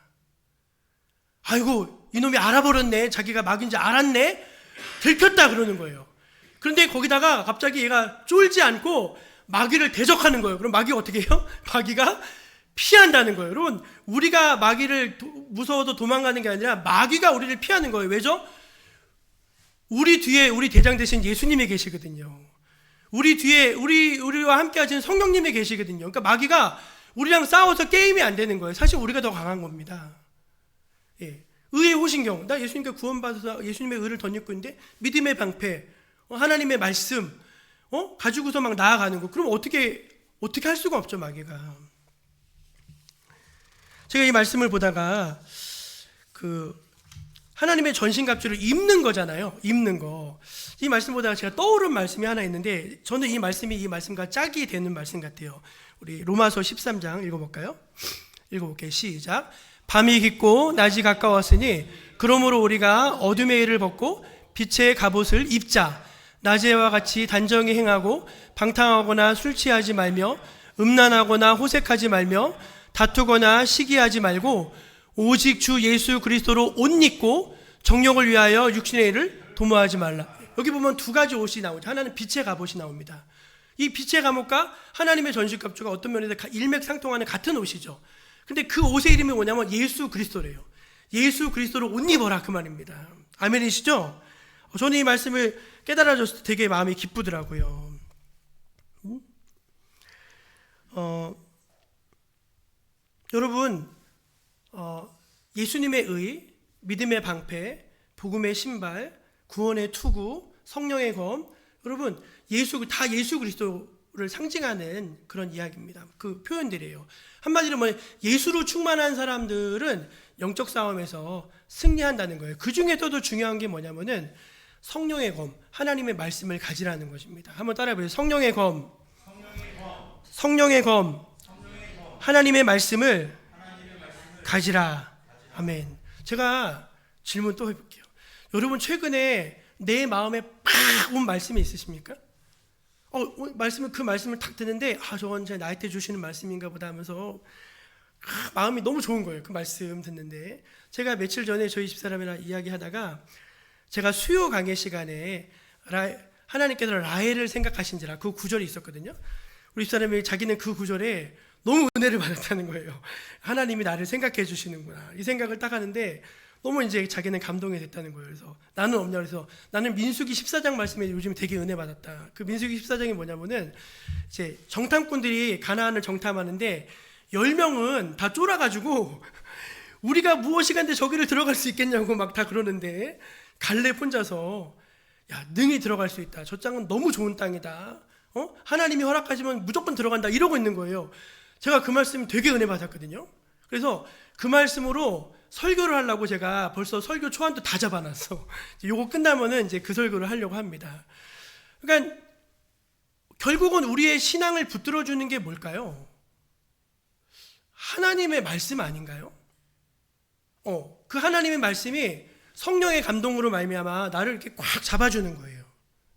아이고 이놈이 알아버렸네. 자기가 마귀인지 알았네. 들켰다 그러는 거예요. 그런데 거기다가 갑자기 얘가 쫄지 않고 마귀를 대적하는 거예요. 그럼 마귀가 어떻게 해요? 마귀가 피한다는 거예요. 여러분, 우리가 마귀를 무서워도 도망가는 게 아니라 마귀가 우리를 피하는 거예요. 왜죠? 우리 뒤에 우리 대장 대신 예수님이 계시거든요. 우리 뒤에 우리와 함께 하신 성령님이 계시거든요. 그러니까 마귀가 우리랑 싸워서 게임이 안 되는 거예요. 사실 우리가 더 강한 겁니다. 예. 의의 호신경, 나 예수님께 구원받아서 예수님의 의를 덧입고 있는데 믿음의 방패, 하나님의 말씀 가지고서 막 나아가는 거. 그럼 어떻게 할 수가 없죠, 마귀가. 제가 이 말씀을 보다가 하나님의 전신갑주를 입는 거잖아요. 입는 거. 이 말씀 보다가 제가 떠오른 말씀이 하나 있는데 저는 이 말씀과 짝이 되는 말씀 같아요. 우리 로마서 13장 읽어볼까요? 읽어볼게요. 시작. 밤이 깊고 낮이 가까웠으니 그러므로 우리가 어둠의 일을 벗고 빛의 갑옷을 입자. 낮에와 같이 단정히 행하고 방탕하거나 술 취하지 말며 음란하거나 호색하지 말며 다투거나 시기하지 말고 오직 주 예수 그리스도로 옷 입고 정욕을 위하여 육신의 일을 도모하지 말라. 여기 보면 두 가지 옷이 나오죠. 하나는 빛의 갑옷이 나옵니다. 이 빛의 갑옷과 하나님의 전신갑주가 어떤 면에서 일맥상통하는 같은 옷이죠. 근데 그 옷의 이름이 뭐냐면 예수 그리스도래요. 예수 그리스도로 옷 입어라 그 말입니다. 아멘이시죠? 저는 이 말씀을 깨달아졌을 때 되게 마음이 기쁘더라고요. 여러분, 예수님의 의, 믿음의 방패, 복음의 신발, 구원의 투구, 성령의 검, 여러분 다 예수 그리스도를 상징하는 그런 이야기입니다. 그 표현들이에요. 한마디로 뭐냐면 예수로 충만한 사람들은 영적 싸움에서 승리한다는 거예요. 그 중에서도 중요한 게 뭐냐면은 성령의 검, 하나님의 말씀을 가지라는 것입니다. 한번 따라해보세요. 성령의 검, 성령의 검, 하나님의 말씀을 가지라. 아멘. 제가 질문 또 해볼게요. 여러분 최근에 내 마음에 팍 온 말씀이 있으십니까? 그 말씀을 탁 듣는데 저건 제 나이 때 주시는 말씀인가 보다 하면서 마음이 너무 좋은 거예요. 그 말씀 듣는데 제가 며칠 전에 저희 집사람이랑 이야기하다가 제가 수요 강의 시간에 하나님께서 라헬을 생각하신지라 그 구절이 있었거든요. 우리 집사람이 자기는 그 구절에 너무 은혜를 받았다는 거예요. 하나님이 나를 생각해 주시는구나. 이 생각을 딱 하는데 너무 이제 자기는 감동이 됐다는 거예요. 그래서 나는 없냐. 그래서 나는 민수기 14장 말씀에 요즘 되게 은혜 받았다. 그 민수기 14장이 뭐냐면은 이제 정탐꾼들이 가나안을 정탐하는데 10명은 다 쫄아가지고 우리가 무엇이간데 저기를 들어갈 수 있겠냐고 막 다 그러는데 갈렙 혼자서 야 능히 들어갈 수 있다. 저 땅은 너무 좋은 땅이다. 하나님이 허락하시면 무조건 들어간다. 이러고 있는 거예요. 제가 그 말씀 되게 은혜 받았거든요. 그래서 그 말씀으로 설교를 하려고 제가 벌써 설교 초안도 다 잡아놨어. 요거 끝나면은 이제 그 설교를 하려고 합니다. 그러니까 결국은 우리의 신앙을 붙들어주는 게 뭘까요? 하나님의 말씀 아닌가요? 그 하나님의 말씀이 성령의 감동으로 말미암아 나를 이렇게 꽉 잡아주는 거예요.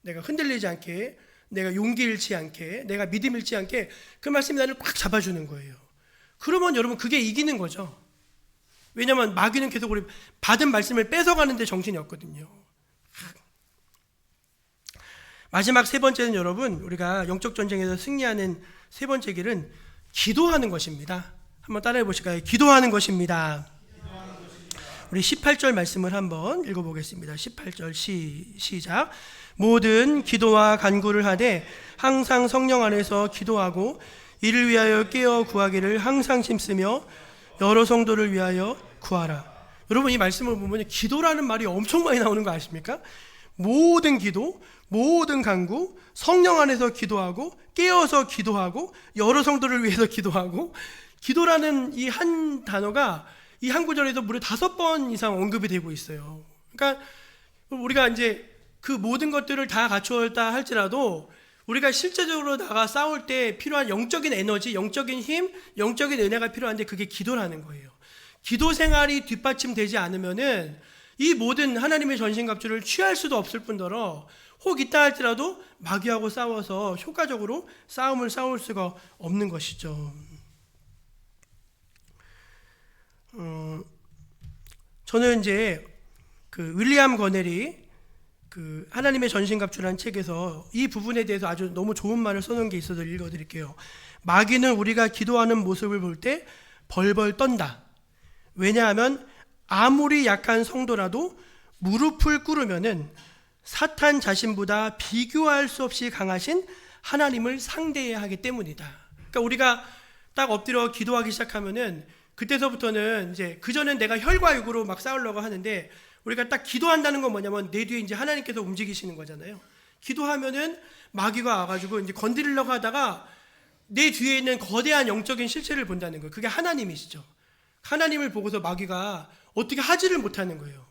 내가 흔들리지 않게 내가 용기 잃지 않게, 내가 믿음 잃지 않게 그 말씀이 나를 꽉 잡아주는 거예요. 그러면 여러분 그게 이기는 거죠. 왜냐하면 마귀는 계속 우리 받은 말씀을 뺏어가는 데 정신이 없거든요. 마지막 세 번째는 여러분, 우리가 영적 전쟁에서 승리하는 세 번째 길은 기도하는 것입니다. 한번 따라해 보실까요? 기도하는 것입니다. 우리 18절 말씀을 한번 읽어보겠습니다. 18절 시작. 모든 기도와 간구를 하되 항상 성령 안에서 기도하고 이를 위하여 깨어 구하기를 항상 힘쓰며 여러 성도를 위하여 구하라. 여러분 이 말씀을 보면 기도라는 말이 엄청 많이 나오는 거 아십니까? 모든 기도, 모든 간구, 성령 안에서 기도하고 깨어서 기도하고 여러 성도를 위해서 기도하고, 기도라는 이 한 단어가 이 한 구절에도 무려 5번 이상 언급이 되고 있어요. 그러니까 우리가 이제 그 모든 것들을 다 갖추었다 할지라도 우리가 실제적으로 나가 싸울 때 필요한 영적인 에너지, 영적인 힘, 영적인 은혜가 필요한데 그게 기도라는 거예요. 기도 생활이 뒷받침되지 않으면은 이 모든 하나님의 전신갑주를 취할 수도 없을 뿐더러 혹 있다 할지라도 마귀하고 싸워서 효과적으로 싸움을 싸울 수가 없는 것이죠. 저는 이제 그 윌리엄 거넬이 그 하나님의 전신갑주라는 책에서 이 부분에 대해서 아주 너무 좋은 말을 써놓은 게 있어서 읽어드릴게요. 마귀는 우리가 기도하는 모습을 볼 때 벌벌 떤다. 왜냐하면 아무리 약한 성도라도 무릎을 꿇으면은 사탄 자신보다 비교할 수 없이 강하신 하나님을 상대해야 하기 때문이다. 그러니까 우리가 딱 엎드려 기도하기 시작하면은 그때서부터는 이제 그전엔 내가 혈과 육으로 막 싸우려고 하는데 우리가 딱 기도한다는 건 뭐냐면 내 뒤에 이제 하나님께서 움직이시는 거잖아요. 기도하면은 마귀가 와가지고 이제 건드리려고 하다가 내 뒤에 있는 거대한 영적인 실체를 본다는 거예요. 그게 하나님이시죠. 하나님을 보고서 마귀가 어떻게 하지를 못하는 거예요.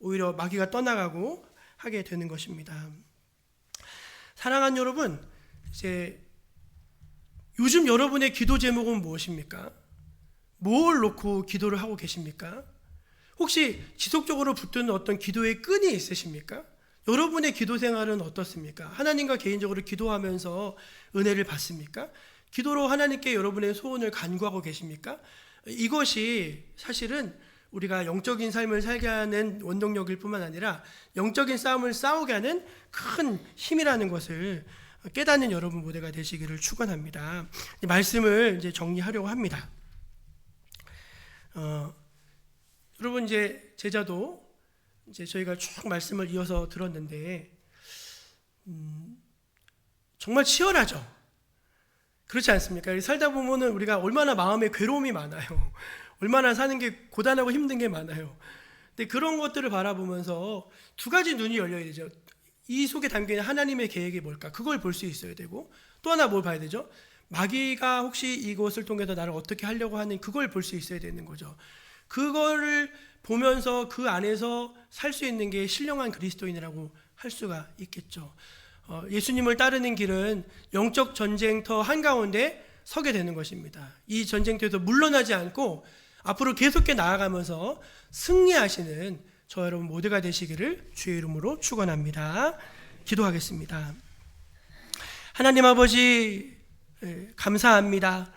오히려 마귀가 떠나가고 하게 되는 것입니다. 사랑하는 여러분, 이제 요즘 여러분의 기도 제목은 무엇입니까? 뭘 놓고 기도를 하고 계십니까? 혹시 지속적으로 붙드는 어떤 기도의 끈이 있으십니까? 여러분의 기도 생활은 어떻습니까? 하나님과 개인적으로 기도하면서 은혜를 받습니까? 기도로 하나님께 여러분의 소원을 간구하고 계십니까? 이것이 사실은 우리가 영적인 삶을 살게 하는 원동력일 뿐만 아니라 영적인 싸움을 싸우게 하는 큰 힘이라는 것을 깨닫는 여러분 모두가 되시기를 축원합니다. 말씀을 이제 정리하려고 합니다. 여러분 이제 제자도 이제 저희가 쭉 말씀을 이어서 들었는데 정말 치열하죠. 그렇지 않습니까? 살다 보면은 우리가 얼마나 마음에 괴로움이 많아요. 얼마나 사는 게 고단하고 힘든 게 많아요. 근데 그런 것들을 바라보면서 두 가지 눈이 열려야 되죠. 이 속에 담겨있는 하나님의 계획이 뭘까? 그걸 볼 수 있어야 되고, 또 하나 뭘 봐야 되죠? 마귀가 혹시 이것을 통해서 나를 어떻게 하려고 하는 그걸 볼 수 있어야 되는 거죠. 그거를 보면서 그 안에서 살 수 있는 게 신령한 그리스도인이라고 할 수가 있겠죠. 예수님을 따르는 길은 영적 전쟁터 한가운데 서게 되는 것입니다. 이 전쟁터에서 물러나지 않고 앞으로 계속해 나아가면서 승리하시는 저 여러분 모두가 되시기를 주의 이름으로 축원합니다. 기도하겠습니다. 하나님 아버지 감사합니다.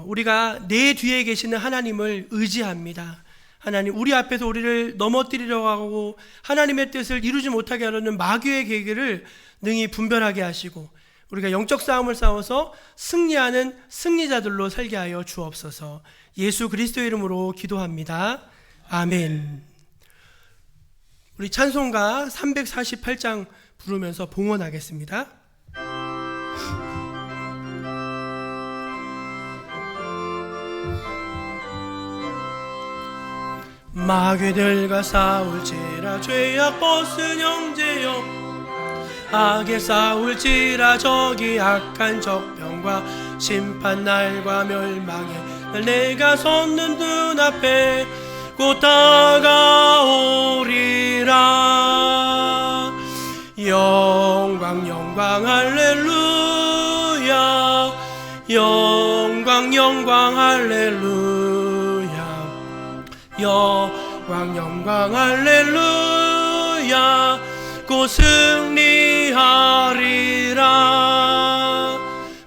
우리가 내 뒤에 계시는 하나님을 의지합니다. 하나님, 우리 앞에서 우리를 넘어뜨리려고 하고 하나님의 뜻을 이루지 못하게 하려는 마귀의 계획을 능히 분별하게 하시고 우리가 영적 싸움을 싸워서 승리하는 승리자들로 살게 하여 주옵소서. 예수 그리스도의 이름으로 기도합니다. 아멘. 우리 찬송가 348장 부르면서 봉헌하겠습니다. 마귀들과 싸울지라 죄악 벗은 형제여, 악에 싸울지라 적이 악한 적병과 심판날과 멸망에 날 내가 섰는 눈앞에 곧 다가오리라. 영광 영광 할렐루야, 영광 영광 할렐루야, 영광 영광 할렐루야. 곧 승리하리라. 승리하리라.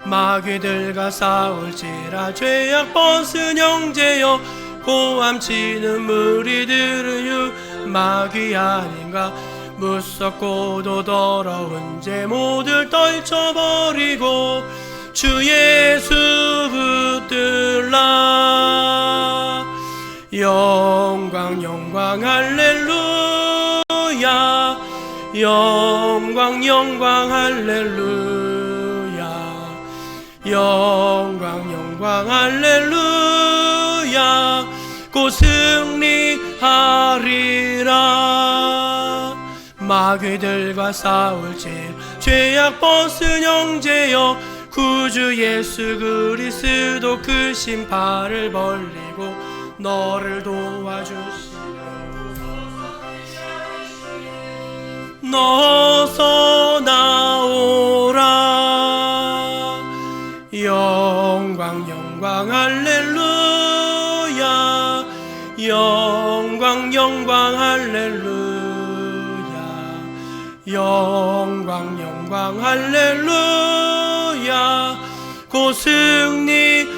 마귀들과 싸울지라 죄악 벗은 형제여 고함치는 무리들은 마귀 아닌가. 무섭고도 더러운 죄 모두 떨쳐버리고 주 예수 붙들라. 영광 영광 할렐루야. 영광 영광 할렐루야. 영광 영광 할렐루야. 곧 승리하리라. 마귀들과 싸울지 죄악 벗은 형제여 구주 예수 그리스도 크신 팔을 벌리고 너를 도와주시오. 너서 나오라. 영광 영광 할렐루야. 영광 영광 할렐루야. 영광 영광 할렐루야. 곧 승리하리라.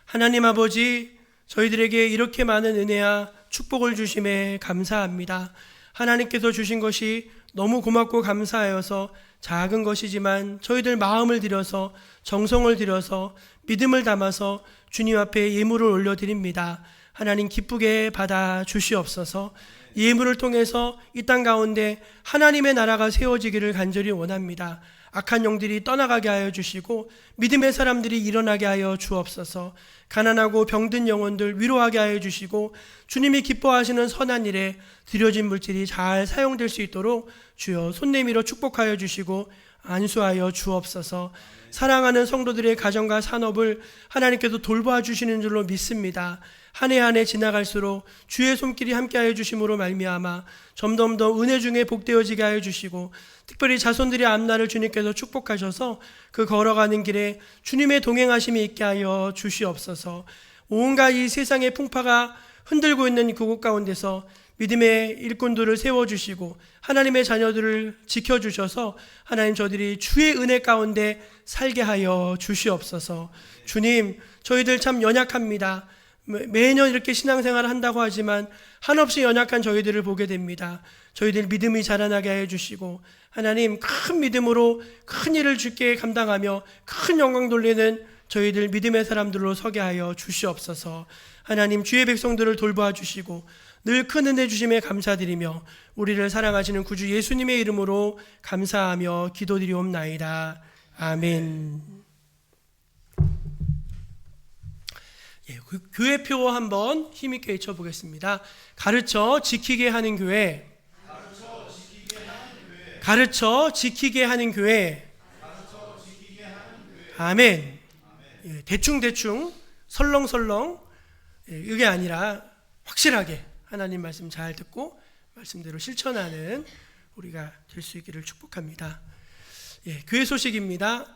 하나님 아버지, 저희들에게 이렇게 많은 은혜와 축복을 주심에 감사합니다. 하나님께서 주신 것이 너무 고맙고 감사하여서 작은 것이지만 저희들 마음을 들여서 정성을 들여서 믿음을 담아서 주님 앞에 예물을 올려드립니다. 하나님 기쁘게 받아 주시옵소서. 예물을 통해서 이 땅 가운데 하나님의 나라가 세워지기를 간절히 원합니다. 악한 영들이 떠나가게 하여 주시고 믿음의 사람들이 일어나게 하여 주옵소서. 가난하고 병든 영혼들 위로하게 하여 주시고 주님이 기뻐하시는 선한 일에 드려진 물질이 잘 사용될 수 있도록 주여 손 내밀어 축복하여 주시고 안수하여 주옵소서. 사랑하는 성도들의 가정과 산업을 하나님께서 돌봐 주시는 줄로 믿습니다. 한 해 한 해 지나갈수록 주의 손길이 함께하여 주심으로 말미암아 점점 더 은혜 중에 복되어지게 하여 주시고 특별히 자손들의 앞날을 주님께서 축복하셔서 그 걸어가는 길에 주님의 동행하심이 있게 하여 주시옵소서. 온갖 이 세상의 풍파가 흔들고 있는 그곳 가운데서 믿음의 일꾼들을 세워주시고 하나님의 자녀들을 지켜주셔서 하나님 저들이 주의 은혜 가운데 살게 하여 주시옵소서. 주님, 저희들 참 연약합니다. 매년 이렇게 신앙생활을 한다고 하지만 한없이 연약한 저희들을 보게 됩니다. 저희들 믿음이 자라나게 하여 주시고 하나님 큰 믿음으로 큰 일을 주께 감당하며 큰 영광 돌리는 저희들 믿음의 사람들로 서게 하여 주시옵소서. 하나님 주의 백성들을 돌보아 주시고 늘 큰 은혜 주심에 감사드리며 우리를 사랑하시는 구주 예수님의 이름으로 감사하며 기도드리옵나이다. 아멘. 교회표 한번 힘있게 외쳐보겠습니다. 가르쳐 지키게 하는 교회. 가르쳐 지키게 하는 교회. 아멘. 대충대충 설렁설렁 이게 아니라 확실하게 하나님 말씀 잘 듣고 말씀대로 실천하는 우리가 될 수 있기를 축복합니다. 교회 소식입니다.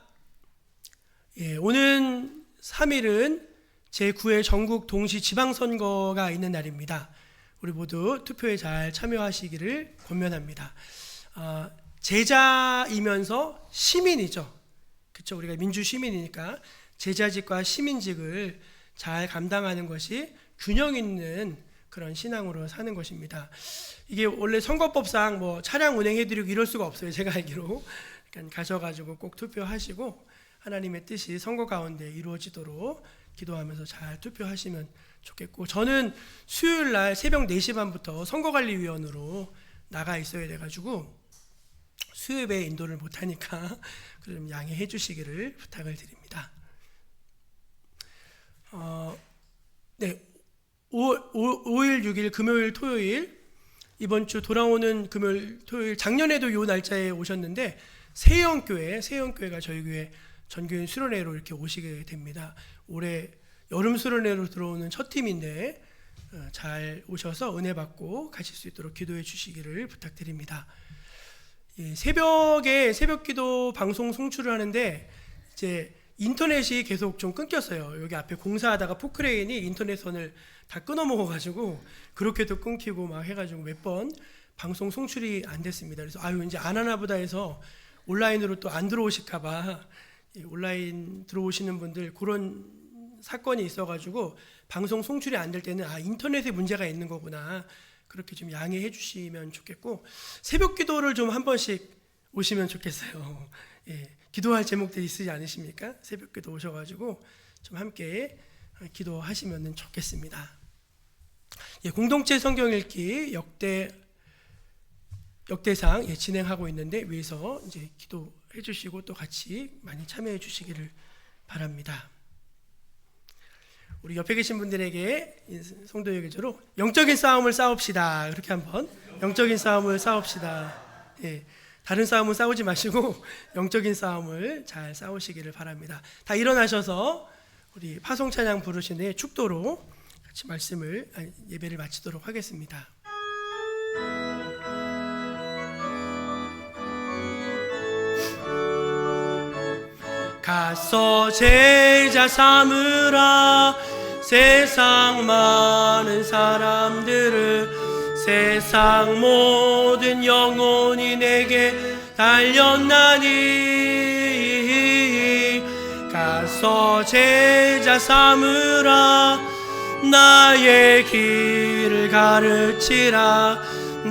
오는 3일은 제9회 전국 동시 지방선거가 있는 날입니다. 우리 모두 투표에 잘 참여하시기를 권면합니다. 제자이면서 시민이죠. 그렇죠? 우리가 민주시민이니까 제자직과 시민직을 잘 감당하는 것이 균형 있는 그런 신앙으로 사는 것입니다. 이게 원래 선거법상 뭐 차량 운행해드리고 이럴 수가 없어요. 제가 알기로. 그러니까 가셔가지고 꼭 투표하시고 하나님의 뜻이 선거 가운데 이루어지도록 기도하면서 잘 투표하시면 좋겠고, 저는 수요일 날 새벽 4시 반부터 선거관리위원으로 나가 있어야 돼가지고 수요일에 인도를 못하니까 좀 양해해 주시기를 부탁을 드립니다. 5일, 6일 금요일, 토요일 이번 주 돌아오는 금요일, 토요일 작년에도 이 날짜에 오셨는데 세영교회가 저희 교회 전교인 수련회로 이렇게 오시게 됩니다. 올해 여름 수련회로 들어오는 첫 팀인데 잘 오셔서 은혜 받고 가실 수 있도록 기도해 주시기를 부탁드립니다. 새벽에 새벽기도 방송 송출을 하는데 이제 인터넷이 계속 좀 끊겼어요. 여기 앞에 공사하다가 포크레인이 인터넷선을 다 끊어 먹어가지고 그렇게도 끊기고 막 해가지고 몇 번 방송 송출이 안 됐습니다. 그래서 아유 이제 안 하나 보다 해서 온라인으로 또 안 들어오실까봐 온라인 들어오시는 분들 그런 사건이 있어가지고 방송 송출이 안 될 때는 인터넷에 문제가 있는 거구나 그렇게 좀 양해해 주시면 좋겠고 새벽 기도를 좀 한 번씩 오시면 좋겠어요. 예, 기도할 제목들이 있으지 않으십니까? 새벽 기도 오셔가지고 좀 함께 기도하시면 좋겠습니다. 예, 공동체 성경 읽기 역대상 진행하고 있는데 위에서 이제 기도해 주시고 또 같이 많이 참여해 주시기를 바랍니다. 우리 옆에 계신 분들에게 성도의 계절로 영적인 싸움을 싸웁시다. 그렇게 한번 영적인 싸움을 싸웁시다. 예, 다른 싸움은 싸우지 마시고 영적인 싸움을 잘 싸우시기를 바랍니다. 다 일어나셔서 우리 파송 찬양 부르신 후에 축도로 같이 예배를 마치도록 하겠습니다. 가서 제자 삼으라 세상 많은 사람들을 세상 모든 영혼이 내게 달렸나니 가서 제자 삼으라 나의 길을 가르치라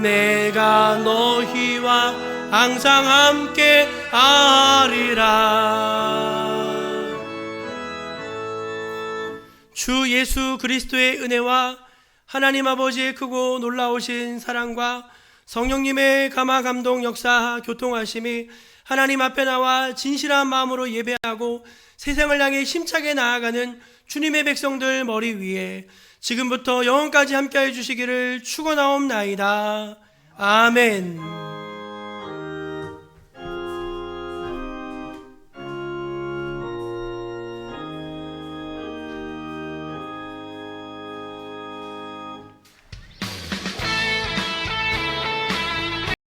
내가 너희와 항상 함께 하리라. 주 예수 그리스도의 은혜와 하나님 아버지의 크고 놀라우신 사랑과 성령님의 감화 감동 역사 교통하심이 하나님 앞에 나와 진실한 마음으로 예배하고 세상을 향해 힘차게 나아가는 주님의 백성들 머리 위에 지금부터 영원까지 함께해 주시기를 축원하옵나이다. 아멘.